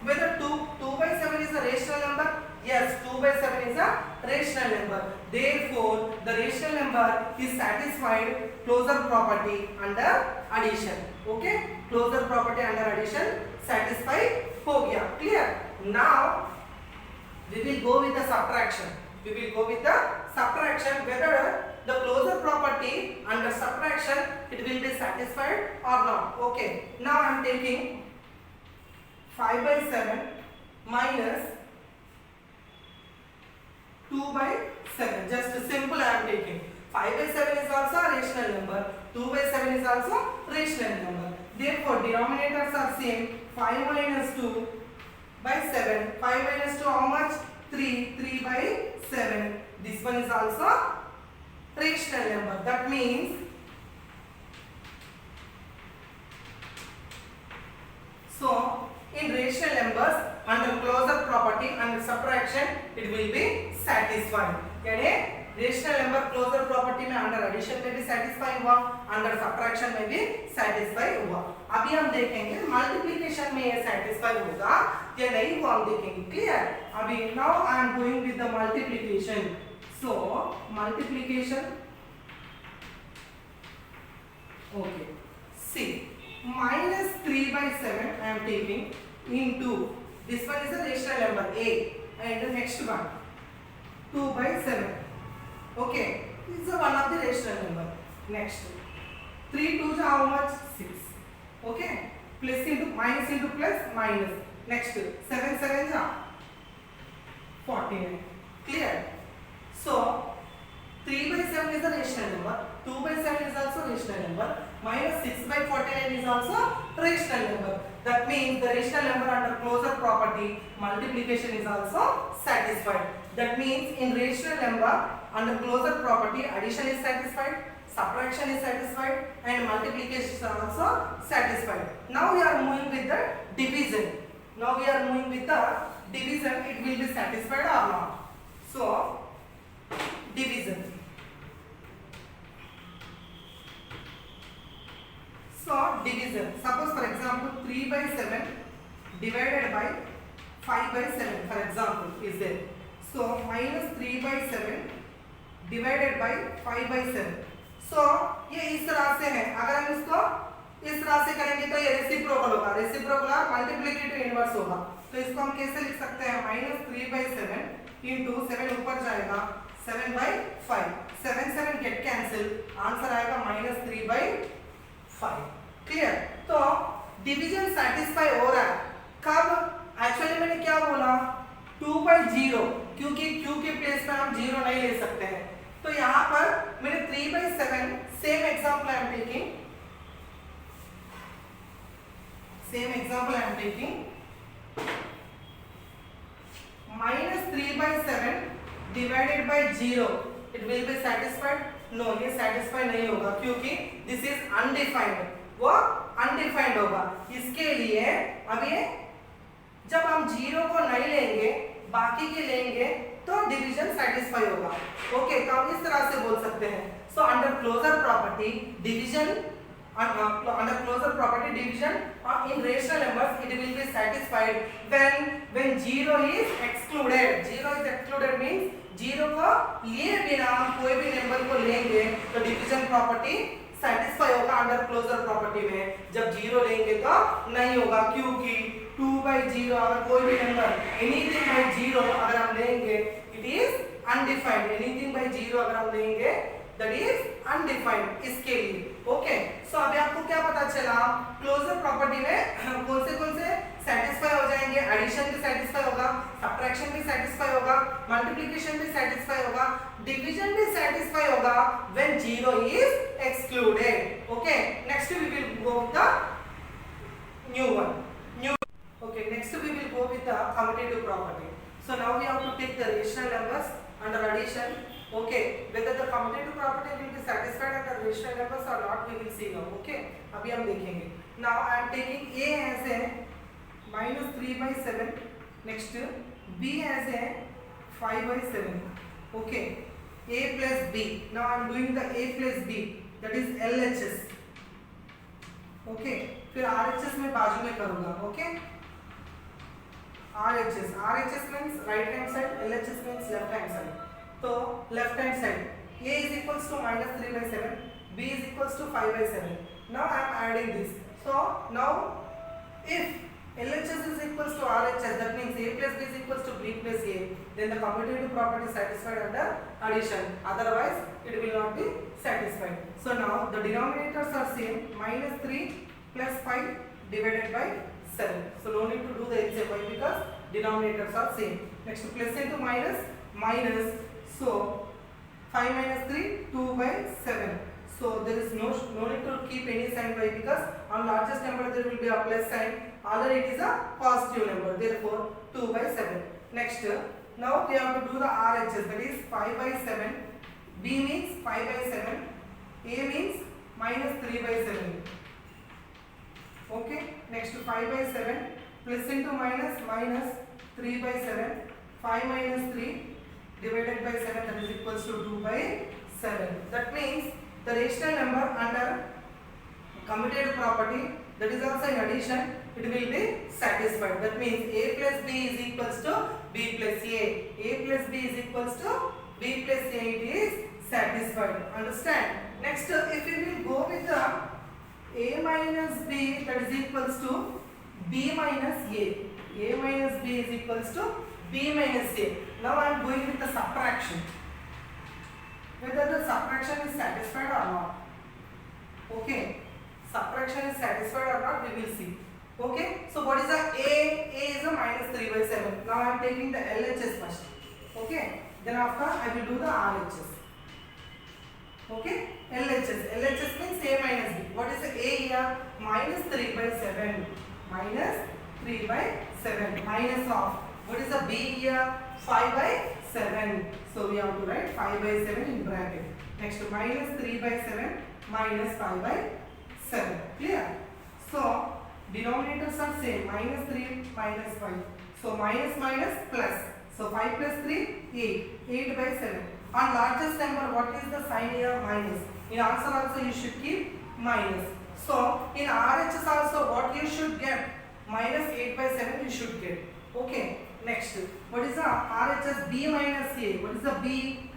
whether 2/7 is a rational number? Yes, 2/7 is a rational number. Therefore, the rational number is satisfied closure property under addition. Okay, closure property under addition satisfied हो गया. Clear? Now we will go with the subtraction. We will go with the subtraction. Whether the closure property under subtraction it will be satisfied or not. Okay. Now I am taking 5/7 minus 2/7. Just simple I am taking. 5/7 is also a rational number. 2/7 is also rational number. Therefore, denominators are same. 5 minus 2/7. 5 minus 2 how much? 3. 3/7. This one is also rational number. That means so in rational numbers under closure property under subtraction it will be satisfied. यानी rational number closure property में under addition में भी satisfy हुआ, under subtraction में भी satisfy हुआ। अभी हम देखेंगे मल्टीप्लिकेशन में ये सेटिस्फाई होगा या नहीं वो हम देखेंगे। क्लियर? अभी now I am going with the multiplication. So multiplication, okay, see minus 3 by 7 I am taking into, this one is a rational number a, and the next one 2 by 7. Okay, this is one of the rational number. Next 3 2 how much? 6. Okay, plus into plus minus. Next 7 7 49. Clear? So 3 by 7 is a rational number, 2 by 7 is also rational number, minus 6 by 49 is also rational number. That means the rational number under closure property, multiplication is also satisfied. That means in rational number under closure property, addition is satisfied, subtraction is satisfied, and multiplication is also satisfied. Now we are moving with the division. Now we are moving with the division. It will be satisfied or not? So division. So division. Suppose for example 3 by 7 divided by 5 by 7 for example is there. So minus 3 by 7 divided by 5 by 7. So ये इस तरह से है. अगर हम इसको इस तरह से करेंगे तो ये रेसिप्रोकल होगा. रेसिप्रोकल और मल्टीप्लिकेटिव इनवर्स होगा. तो इसको हम कैसे लिख सकते हैं? minus 3 by 7 into 7 ऊपर जाएगा 7 by 5. 7 7 get cancel. आंसर आएगा minus 3 by 5. क्लियर? तो डिवीजन सेटिस्फाई हो रहा है कब? एक्चुअली मैंने क्या बोला? 2 by 0, क्योंकि q के प्लेस में हम 0 नहीं ले सकते हैं. तो यहाँ पर मैंने 3 by 7 same example I am taking. minus 3 by 7 divided by 0. It will be satisfied? No, ये satisfy नहीं होगा क्योंकि this is undefined. वो undefined होगा. इसके लिए अब ये जब हम 0 को नहीं लेंगे बाकी के लेंगे तो डिवीजन सेटिस्फाई होगा. ओके, तो हम इस तरह से बोल सकते हैं. So under closure property division under closure property division in rational numbers it will be satisfied when 0 is excluded. 0 is excluded means 0 को लिए बिना हम कोई भी नंबर को लेंगे तो डिवीजन प्रॉपर्टी सेटिस्फाई होगा अंडर क्लोजर प्रॉपर्टी में. जब 0 लेंगे तो नहीं होगा क्योंकि 2 by 0 अगर कोई भी नंबर एनीथिंग by 0 अगर हम लेंगे it is undefined. Anything by 0 अगर हम लेंगे दैट इज अनडिफाइंड. इसके लिए ओके. सो अभी आपको क्या पता चला? क्लोजर प्रॉपर्टी में कौन से सेटिस्फाई हो जाएंगे? एडिशन भी सेटिस्फाई होगा, सब्ट्रैक्शन भी सेटिस्फाई होगा, मल्टीप्लिकेशन भी सेटिस्फाई होगा, डिवीजन भी सेटिस्फाई होगा when 0 is excluded. Okay, next we will go with the new one. Okay, next we will go with the commutative property. So now we have to take the rational numbers under addition. Okay, whether the commutative property will be satisfied under rational numbers or not we will see now. Okay, अभी हम देखेंगे. Now I am taking a as a minus 3 by 7. Next b as a 5 by 7. Okay, a plus b. Now I am doing the a plus b. That is LHS. Okay, फिर RHS में बाजू में करूँगा. Okay. RHS means right hand side, LHS means left hand side. So left hand side a is equals to minus 3 by 7, b is equals to 5 by 7. Now I am adding this. So now if LHS is equals to RHS, that means a plus b is equals to b plus a, then the commutative property is satisfied under addition. Otherwise it will not be satisfied. So now the denominators are same, minus 3 plus 5 divided by 7. So no need to do the HCF because denominators are same. Next plus into minus. So 5 minus 3 2 by 7. So there is no need to keep any sign by because on largest number there will be a plus sign. Already it is a positive number. Therefore 2 by 7. Next now we have to do the RHS, that is 5 by 7. B means 5 by 7. A means minus 3 by 7. Okay, next 5 by 7 plus into minus 3 by 7. 5 minus 3 divided by 7, that is equals to 2 by 7. That means the rational number under commutative property, that is also in addition, it will be satisfied. That means a plus b is equals to b plus a. A plus b is equals to b plus a. It is satisfied. Understand? Next, if we will go with the a minus b, that is equal equals to b minus a. A minus b is equals to b minus a. Now I am going with the subtraction. Whether the subtraction is satisfied or not. Okay, subtraction is satisfied or not, we will see. Okay, so what is the a? A is a minus 3 by 7. Now I am taking the LHS first. Okay, then after I will do the RHS. Okay, LHS means a minus b. What is the a here? Minus 3 by 7. Minus 3 by 7. Minus of. What is the b here? 5 by 7. So we have to write 5 by 7 in bracket. Next, minus 3 by 7 minus 5 by 7. Clear? So denominators are same. Minus 3 minus 5. So minus minus plus. So 5 plus 3 8. 8 by 7. On largest number, what is the sign here? Minus. In answer also you should keep minus. So in RHS also what you should get? Minus 8 by 7 you should get. Okay. Next, what is the RHS? B minus a. What is the b?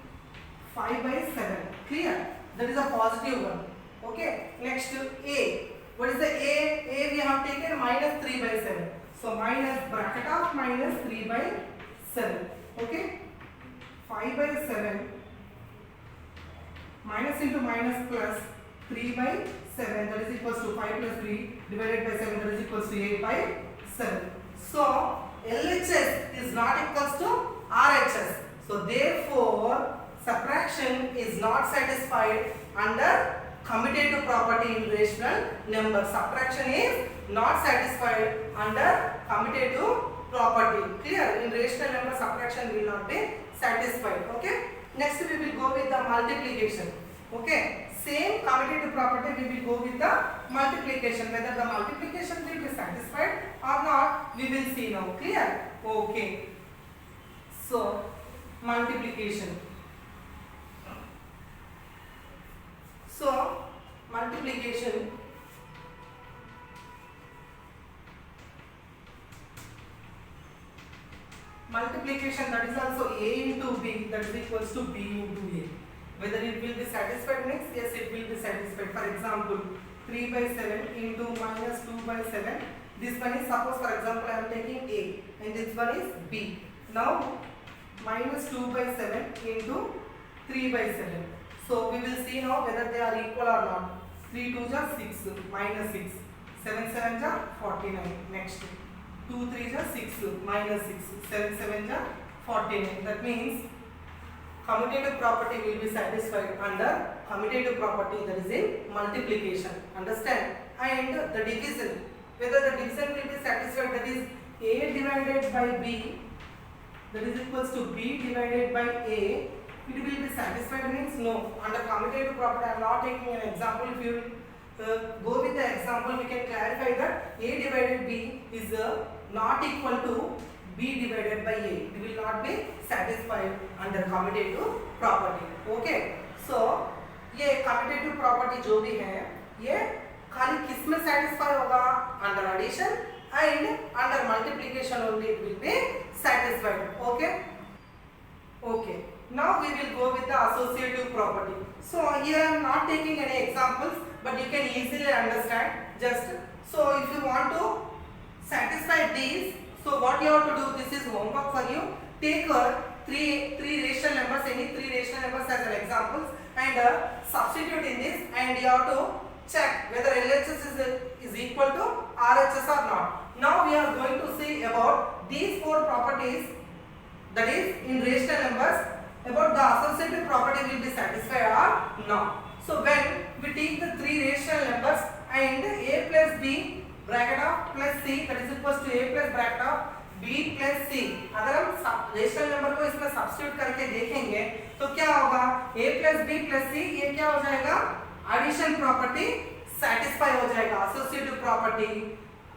5 by 7. Clear? That is a positive one. Okay. Next, a. What is the a? A we have taken minus 3 by 7. So minus bracket of minus 3 by 7. Okay. 5 by 7 minus into minus plus 3 by 7, that is equals to 5 plus 3 divided by 7, that is equals to 8 by 7. So LHS is not equals to RHS. So therefore subtraction is not satisfied under commutative property in rational number. Subtraction is not satisfied under commutative property. Clear? In rational number subtraction will not be satisfied. Okay. Next we will go with the multiplication. Okay. Same commutative property we will go with the multiplication. Whether the multiplication will be satisfied or not, we will see now. Clear? Okay. So multiplication. So multiplication. Multiplication, that is also a into b, that is equals to b into a. Whether it will be satisfied next? Yes, it will be satisfied. For example, 3 by 7 into minus 2 by 7. This one is, suppose for example I am taking a and this one is b. Now minus 2 by 7 into 3 by 7. So we will see now whether they are equal or not. 3 2s are 6 minus 6. 7 7s are 49. Next. 2 3s are 6 minus 6. 7 7s are 49. That means commutative property will be satisfied under commutative property, that is in multiplication. Understand? And the division, whether the division will be satisfied, that is a divided by b, that is equals to b divided by a, it will be satisfied means no. Under commutative property, I am not taking an example. If you go with the example, we can clarify that a divided b is not equal to b divided by a. It will not be satisfied under commutative property. Okay. So ये commutative property जो भी है, ये खाली किस में satisfy होगा? Under addition and under multiplication only it will be satisfied. Okay. Okay. Now we will go with the associative property. So here I am not taking any examples, but you can easily understand. Just so if you want to satisfy these, so what you have to do, this is homework for you. Take three rational numbers, any three rational numbers as an examples, and substitute in this, and you have to check whether LHS is equal to RHS or not. Now we are going to see about these four properties, that is in rational numbers, about the associative property will be satisfied or not. So when we take the three rational numbers and a plus b bracket of plus c, that is equals to a plus bracket of b plus c, अगर हम rational number को इसमें substitute करके देखेंगे तो क्या होगा? a plus b plus c, ये क्या हो जाएगा? एडिशन प्रॉपर्टी satisfy हो जाएगा. Associative property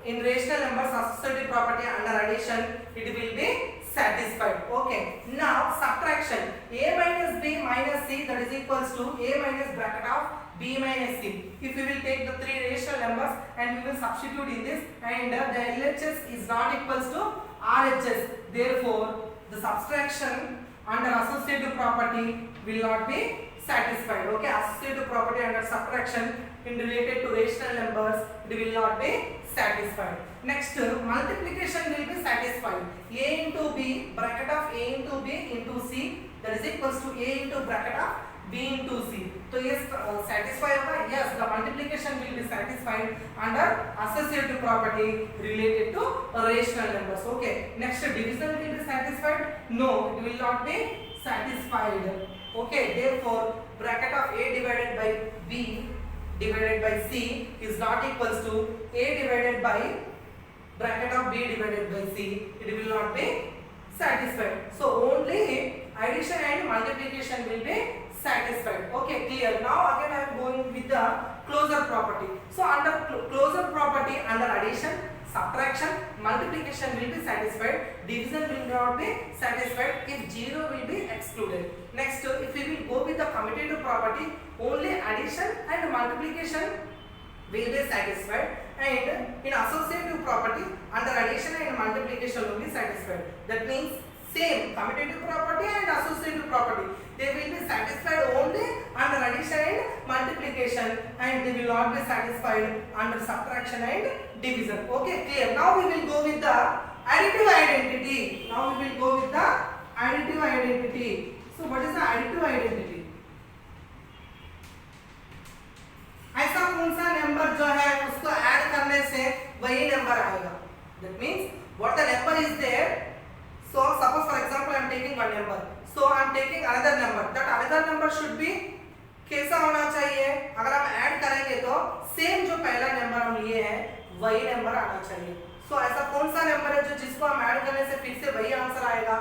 in rational numbers, associative property under addition, it will be satisfied. Okay. Now subtraction, a minus b minus c, that is equals to a minus bracket of b minus c. If we will take the three rational numbers and we will substitute in this, and the LHS is not equals to RHS, therefore the subtraction under associative property will not be satisfied. Okay. Associative property under subtraction in related to rational numbers, it will not be satisfied. Next, multiplication will be satisfied. A into B, bracket of A into B into C, that is equals to A into bracket of B into C. So yes, satisfy होगा. Yes, the multiplication will be satisfied under associative property related to rational numbers. Okay. Next, division will be satisfied. No, it will not be satisfied. Okay. Therefore, bracket of A divided by B divided by C is not equals to A divided by bracket of B divided by C. It will not be satisfied. So only addition and multiplication will be satisfied. Okay, clear. Now again I am going with the closure property. So under closure property, under addition, subtraction, multiplication will be satisfied. Division will not be satisfied if 0 will be excluded. Next, if we will go with the commutative property, only addition and multiplication will be satisfied, and in associative property, under addition and multiplication will be satisfied. That means same commutative property and associative property, they will be satisfied only under addition and multiplication, and they will not be satisfied under subtraction and division. Okay, clear. Now we will go with the additive identity. Now we will go with the additive identity. So what is the additive identity? ऐसा कौन सा number जो है उसको add करने से वही number आएगा. That means what the number is there. So suppose for example I am taking one number. So I am taking another number. That another number should be कैसा होना चाहिए? अगर हम ऐड करेंगे तो सेम जो पहला नंबर हम लिए हैं वही नंबर आना चाहिए. So ऐसा कौन सा नंबर है जो जिसको हम ऐड करने से फिर से वही आंसर आएगा?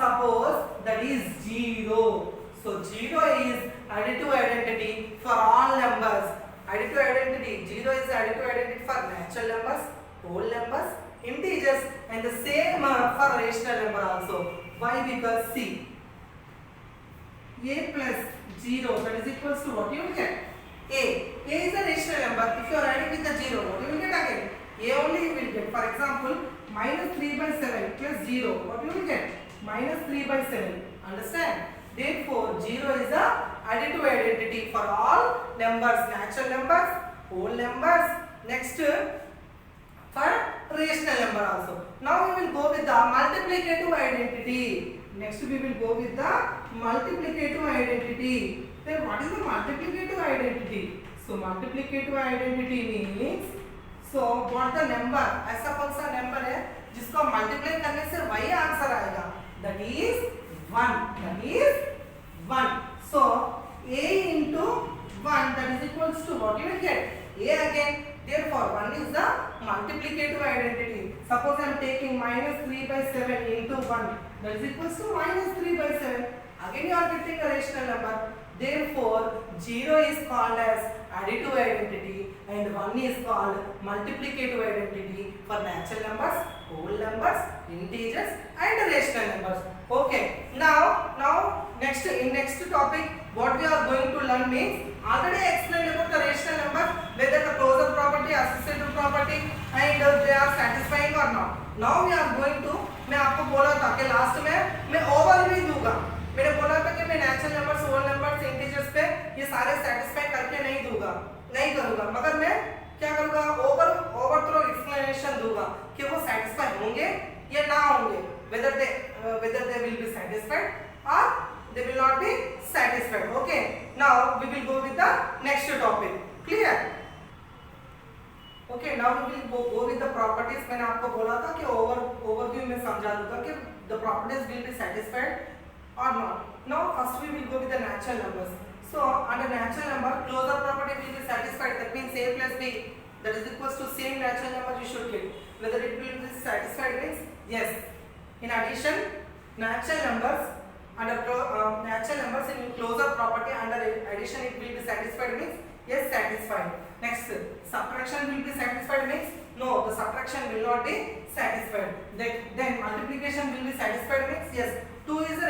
Suppose that is 0. So 0 is additive identity for all numbers. Additive identity, 0 is additive identity for natural numbers, whole numbers, integers, and the same for rational number also. Why? Because see, a plus 0, that is equals to what you will get? A is a rational number. If you are adding with the 0, what you will get again? A only you will get. For example, minus 3 by 7 plus 0, what you will get? Minus 3 by 7. Understand? Therefore, 0 is a additive identity for all numbers, natural numbers, whole numbers. Next, for rational number also. Now we will go with the multiplicative identity. Next we will go with the multiplicative identity. Then what is the multiplicative identity? So multiplicative identity means, so what the number, ऐसा कौन सा number है जिसको multiply करने से वही answer आएगा? That is 1. That is 1. So a into 1, that is equals to what you will get? A again. Therefore 1 is the multiplicative identity. Suppose I am taking minus 3 by 7 into 1, that is equals to minus 3 by 7. Again you are getting a rational number. Therefore 0 is called as additive identity and 1 is called multiplicative identity for natural numbers, whole numbers, integers and rational numbers. Okay. Now next topic what we are going to learn means, already explained about the rational number, whether the closure property, associative property and they are satisfying or not. Now we are going to, मैं आपको बोला था कि last में मैं overview दूंगा. मैंने बोला था कि मैं natural numbers, whole numbers, integers पे ये सारे सेटिस्फाई करके नहीं करूंगा, मगर मैं क्या करूंगा? ओवरथ्रो एक्सप्लेनेशन दूंगा कि वो सेटिस्फाई होंगे या ना होंगे, whether they will be satisfied or they will not be satisfied. Okay, now we will go with the next topic. Clear? Okay, now we will go with the properties. मैंने आपको बोला था कि overview में समझा दूंगा कि the properties will be satisfied or not. Now first we will go with the natural numbers. So under natural number, closure property will be satisfied. That means a plus b, that is equals to same natural number you should get. Whether it will be satisfied means yes. In addition, natural numbers under natural numbers in closure property under addition it will be satisfied means yes, satisfied. Next, subtraction will be satisfied means no, the subtraction will not be satisfied. Then multiplication will be satisfied means yes, 2 is a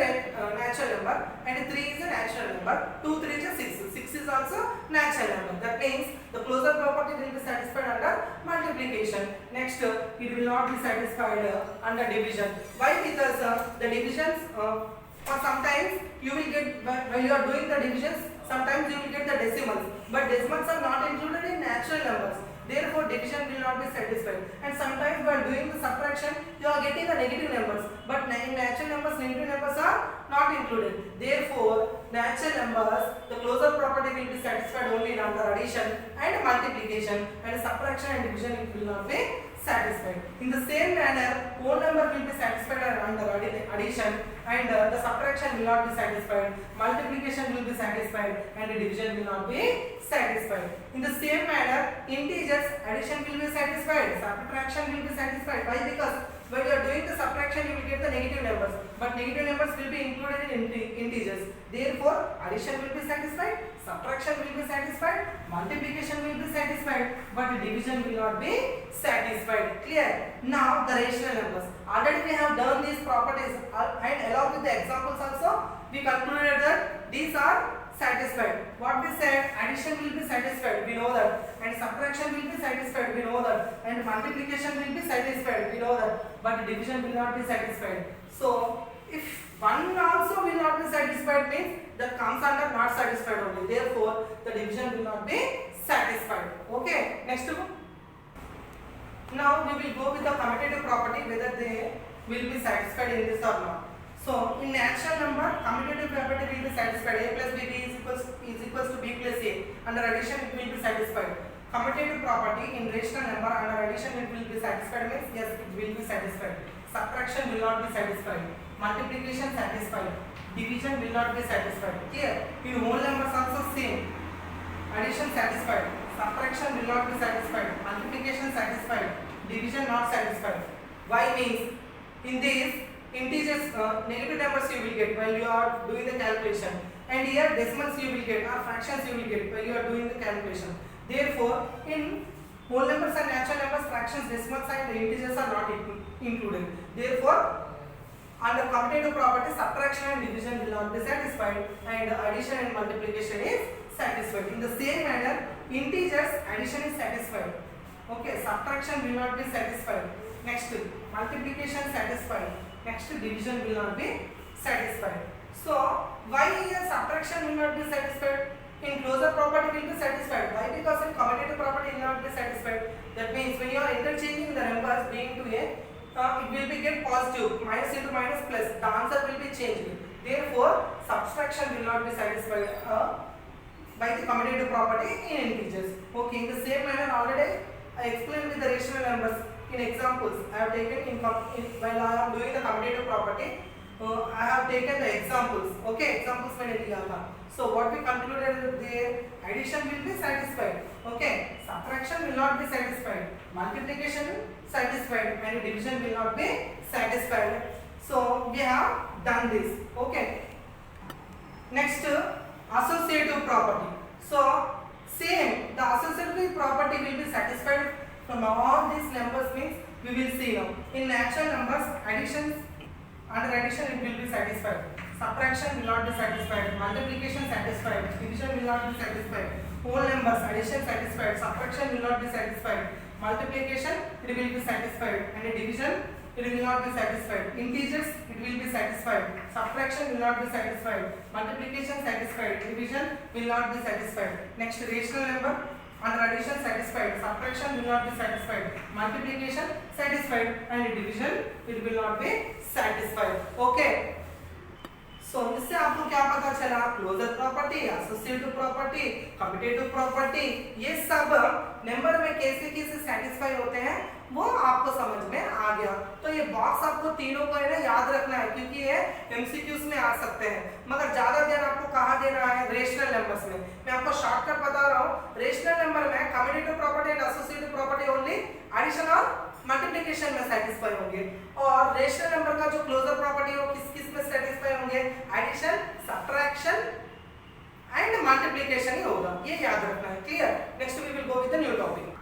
natural number and 3 is a natural number. 2, 3 is 6. 6 is also natural number. That means the closure property will be satisfied under multiplication. Next, it will not be satisfied under division. Why? Because the divisions, or sometimes you will get, when you are doing the divisions, sometimes you will get the decimals, but decimals are not included in natural numbers. Therefore, division will not be satisfied. And sometimes while doing the subtraction, you are getting the negative numbers, but in natural numbers, negative numbers are not included. Therefore, natural numbers, the closure property will be satisfied only under addition and multiplication, and subtraction and division will not be satisfied. In the same manner, whole number will be satisfied under addition, and the subtraction will not be satisfied, multiplication will be satisfied, and the division will not be satisfied. In the same manner, integers, addition will be satisfied, subtraction will be satisfied. Why? Because when you are doing the subtraction, you will get the negative numbers, but negative numbers will be included in integers. Therefore, addition will be satisfied, subtraction will be satisfied, multiplication will be satisfied, but division will not be satisfied. Clear? Now the rational numbers. Already we have done these properties, and along with the examples also, we concluded that these are satisfied. What we said, addition will be satisfied, we know that, and subtraction will be satisfied, we know that, and multiplication will be satisfied, we know that, but division will not be satisfied. So if one also will not be satisfied, means that comes under not satisfied only. Therefore, the division will not be satisfied. Okay, next one. Now we will go with the commutative property, whether they will be satisfied in this or not. So in natural number, commutative property will be satisfied. A plus b is equals to b plus a. Under addition, it will be satisfied. Commutative property in rational number, under addition it will be satisfied, means yes, it will be satisfied. Subtraction will not be satisfied. Multiplication satisfied. Division will not be satisfied. Here, in whole numbers also same. Addition satisfied. Subtraction will not be satisfied. Multiplication satisfied. Division not satisfied. Why? Means in these integers, negative numbers you will get while you are doing the calculation, and here decimals you will get, or fractions you will get while you are doing the calculation. Therefore, in whole numbers and natural numbers, fractions, decimals and integers are not included. Therefore, under commutative property, subtraction and division will not be satisfied, and addition and multiplication is satisfied. In the same manner, integers, addition is satisfied. Okay, subtraction will not be satisfied. Next, multiplication satisfied. Next, division will not be satisfied. So, why here subtraction will not be satisfied? In closure property will be satisfied. Why? Because in commutative property will not be satisfied. That means when you are interchanging the numbers being to a, it will be get positive, minus into minus plus, the answer will be changed. Therefore, subtraction will not be satisfied by the commutative property in integers. Okay, in the same manner already I explained with the rational numbers in examples. I have taken while I am doing the commutative property, I have taken the examples. Okay, examples मैंने दिया था. So what we concluded there, addition will be satisfied. Okay, subtraction will not be satisfied. Multiplication satisfied, and division will not be satisfied. So we have done this. Okay. Next, associative property. So same, the associative property will be satisfied from all these numbers, means we will see now. In natural numbers, addition, under addition it will be satisfied. Subtraction will not be satisfied. Multiplication satisfied. Division will not be satisfied. Whole numbers, addition satisfied. Subtraction will not be satisfied. Multiplication, it will be satisfied. And division, it will not be satisfied. Integers, it will be satisfied. Subtraction will not be satisfied. Multiplication satisfied. Division will not be satisfied. Next, rational number, under addition satisfied. Subtraction will not be satisfied. Multiplication satisfied. And division, it will not be satisfied. Okay. So इससे आपको क्या पता चला? Closure property, associative property, commutative property, ये सब number में कैसे कैसे सेटिस्फाई होते हैं वो आपको समझ में आ गया. तो ये बॉक्स आपको तीनों को है ना याद रखना है, क्योंकि ये एमसीक्यूज में आ सकते हैं. मगर ज्यादा ध्यान आपको कहाँ देना है? रेशनल नंबर्स में. मैं आपको शॉर्टकट बता रहा हूँ. रेशनल नंबर में commutative property and associative property only addition और मल्टीप्लिकेशन में सेटिस्फाई होंगे, और रेशनल नंबर का जो क्लोजर प्रॉपर्टी है वो किस किस में सेटिस्फाई होंगे? एडिशन, सब्ट्रैक्शन एंड मल्टीप्लिकेशन ही होगा. ये याद रखना है. Clear? Next we will go with the new topic.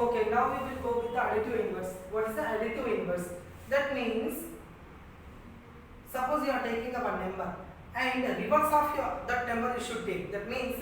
Okay, now we will go with the additive inverse. What is the additive inverse? That means, suppose you are taking up a number and the reverse of that number you should take. That means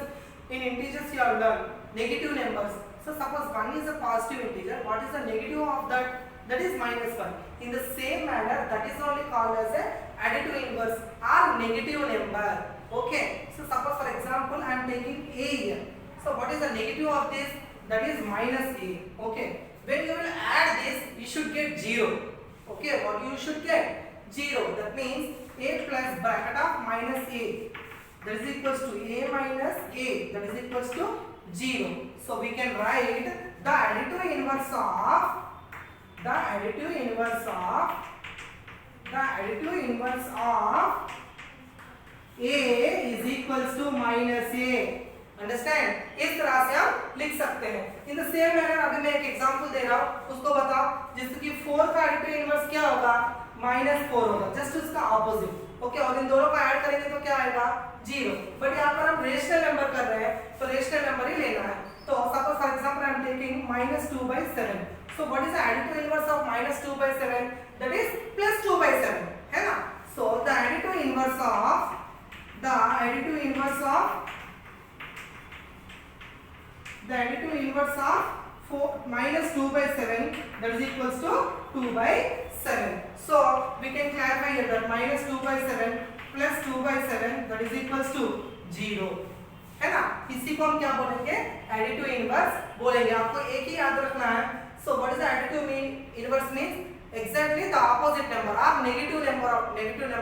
in integers you have learned negative numbers. So suppose 1 is a positive integer, what is the negative of that? That is -1. In the same manner, that is only called as a additive inverse or negative number. Okay, so suppose for example I am taking a here. So what is the negative of this? That is minus a. Okay, when you will add this, you should get 0. Okay, what you should get? 0. That means a plus bracket of minus a, that is equals to a minus a, that is equals to 0. So we can write the additive inverse of a is equals to minus a. Understand? इस तरह से आप लिख सकते हैं. In the same manner अभी मैं एक एग्जांपल दे रहा हूं, उसको बताओ. जैसे कि 4 का एडिटिव इनवर्स क्या होगा? -4 होगा. जस्ट उसका ऑपोजिट. ओके, और इन दोनों को ऐड करेंगे तो क्या आएगा? 0. बट यहाँ पर हम रेशनल नंबर कर रहे हैं, तो रेशनल नंबर ही लेना है. तो suppose for example I am taking -2/7. So what is the additive inverse of -2/7? That is +2/7, है ना? So the additive inverse of the additive inverse of 4 minus 2/7, that is equals to 2/7. So we can clarify here that minus 2/7 plus 2/7, that is equals to 0, है ना? इसी को हम क्या बोलेंगे? Additive inverse बोलेंगे. आपको एक ही याद रखना है. So what is the additive inverse means? Exactly the opposite number. आप नेगेटिव नंबर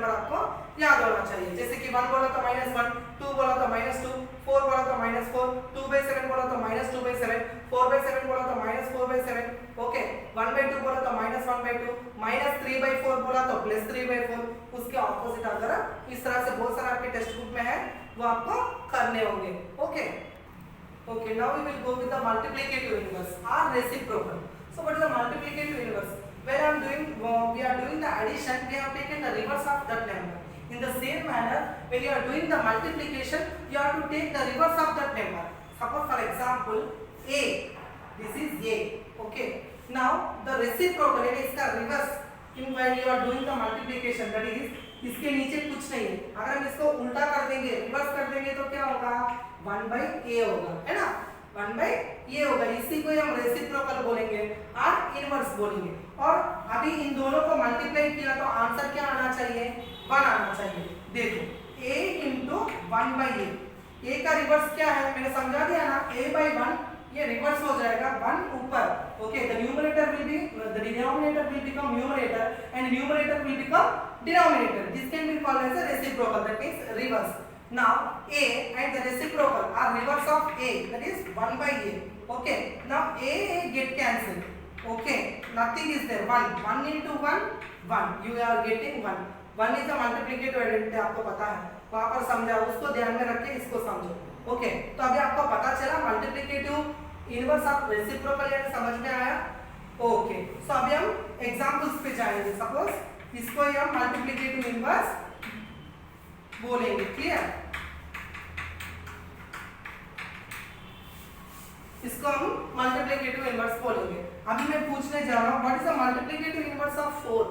आपको याद होना चाहिए. जैसे कि 1 बोला तो -1, 2 बोला तो -2, 4 बोला तो -4, 2/7 बोला तो -2/7, 4/7 बोला तो -4/7. ओके, 1/2 बोला तो -1/2, -3/4 बोला तो +3/4. उसके ऑपोजिट अगर इस तरह से बहुत सारे आपके टेक्स्ट बुक में है, वो आपको करने होंगे. Okay, now we will go with the multiplicative inverse or reciprocal. So what is the multiplicative inverse? When we are doing the addition, we have taken the reverse of that number. In the same manner, when you are doing the multiplication, you have to take the reverse of that number. Suppose for example, a. This is a. Okay. Now the reciprocal, it is the reverse. In when you are doing the multiplication, that is, इसके नीचे कुछ नहीं है. अगर हम इसको उल्टा कर देंगे, रिवर्स कर देंगे तो क्या होगा? 1/a होगा, है ना? 1/a होगा. इसी को हम रेसिप्रोकल बोलेंगे और इनवर्स बोलेंगे. और अभी इन दोनों को मल्टीप्लाई किया तो आंसर क्या आना चाहिए? 1 आना चाहिए. देखो, a into 1/a. a का रिवर्स क्या है? मैंने समझा दिया ना. a/1 ये रिवर्स हो जाएगा 1 ऊपर. Okay, the denominator will become numerator and numerator will become denominator. This can be called as a reciprocal, that means reverse. Now a and the reciprocal are reverse of a, that is 1/a. Okay, now a get cancelled. Okay, nothing is there. 1 into 1, 1. You are getting 1. 1 is the multiplicative identity, आपको पता है. वहाँ पर समझा, उसको ध्यान में रख के इसको समझो. ओके, तो अभी आपको पता चला मल्टीप्लिकेटिव इनवर्स ऑफ रेसिप्रोकल, यानी समझ में आया. ओके, सो अभी हम एग्जांपल्स पे जाएंगे. सपोज इसको हम मल्टीप्लिकेटिव इनवर्स बोलेंगे. क्लियर? इसको हम मल्टीप्लिकेटिव इनवर्स बोलेंगे. अभी मैं पूछने जा रहा हूं what is the multiplicative inverse of 4.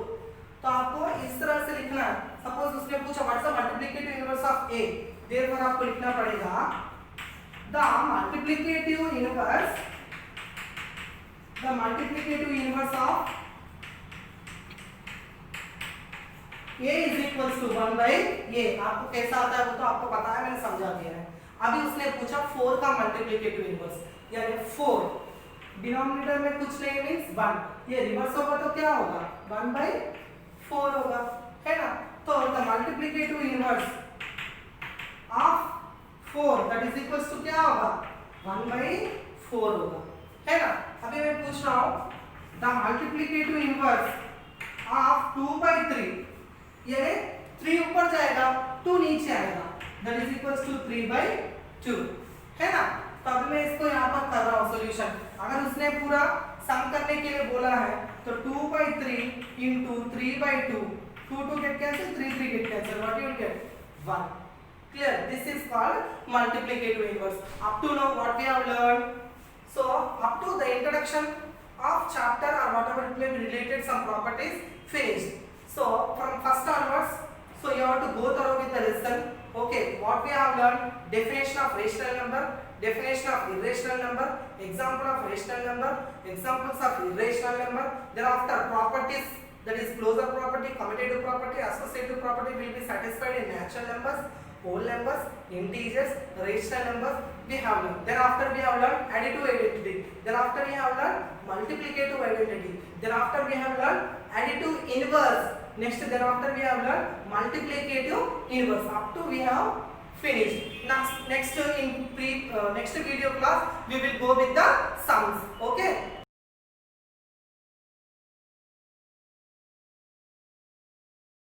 तो आपको इस तरह से लिखना है. सपोज उसने पूछा what is the multiplicative inverse of a, therefore आपको लिखना पड़ेगा the multiplicative inverse of a is equals to 1/a. आपको कैसा आता है वो तो आपको पता है, मैंने समझा दिया है. अभी उसने पूछा 4 का मल्टीप्लिकेटिव इनवर्स, यानी 4 डिनोमिनेटर में कुछ नहीं मींस 1. ये रिवर्स होगा तो क्या होगा? 1/4 होगा, है ना? तो the multiplicative inverse of 4 that is equals to क्या होगा? 1/4 होगा, है ना? अभी मैं पूछ रहा हूं द मल्टीप्लिकेटिव इनवर्स ऑफ 2/3, यानी 3 ऊपर जाएगा, 2 नीचे आएगा, दैट इज इक्वल्स टू 3/2, है ना? तो अभी मैं इसको यहाँ पर कर रहा हूँ सॉल्यूशन. अगर उसने पूरा सम करने के लिए बोला है तो 2/3 into 3/2, 2 get cancel, 3 get cancel, what you will get? 1. Clear? This is called multiplicative inverse. Up to now what we have learned? So up to the introduction of chapter or whatever it may be related some properties finished. So from first onwards, so you have to go through with the lesson. Okay, what we have learned? Definition of rational number, definition of irrational number, example of rational number, examples of irrational number. Thereafter properties, that is closure property, commutative property, associative property will be satisfied in natural numbers. whole numbers, integers, rational numbers we have learned. Then after we have learned additive identity. Then after we have learned multiplicative identity. Then after we have learned additive inverse. Next then after we have learned multiplicative inverse. Up to we have finished. Next in next video class we will go with the sums. Okay.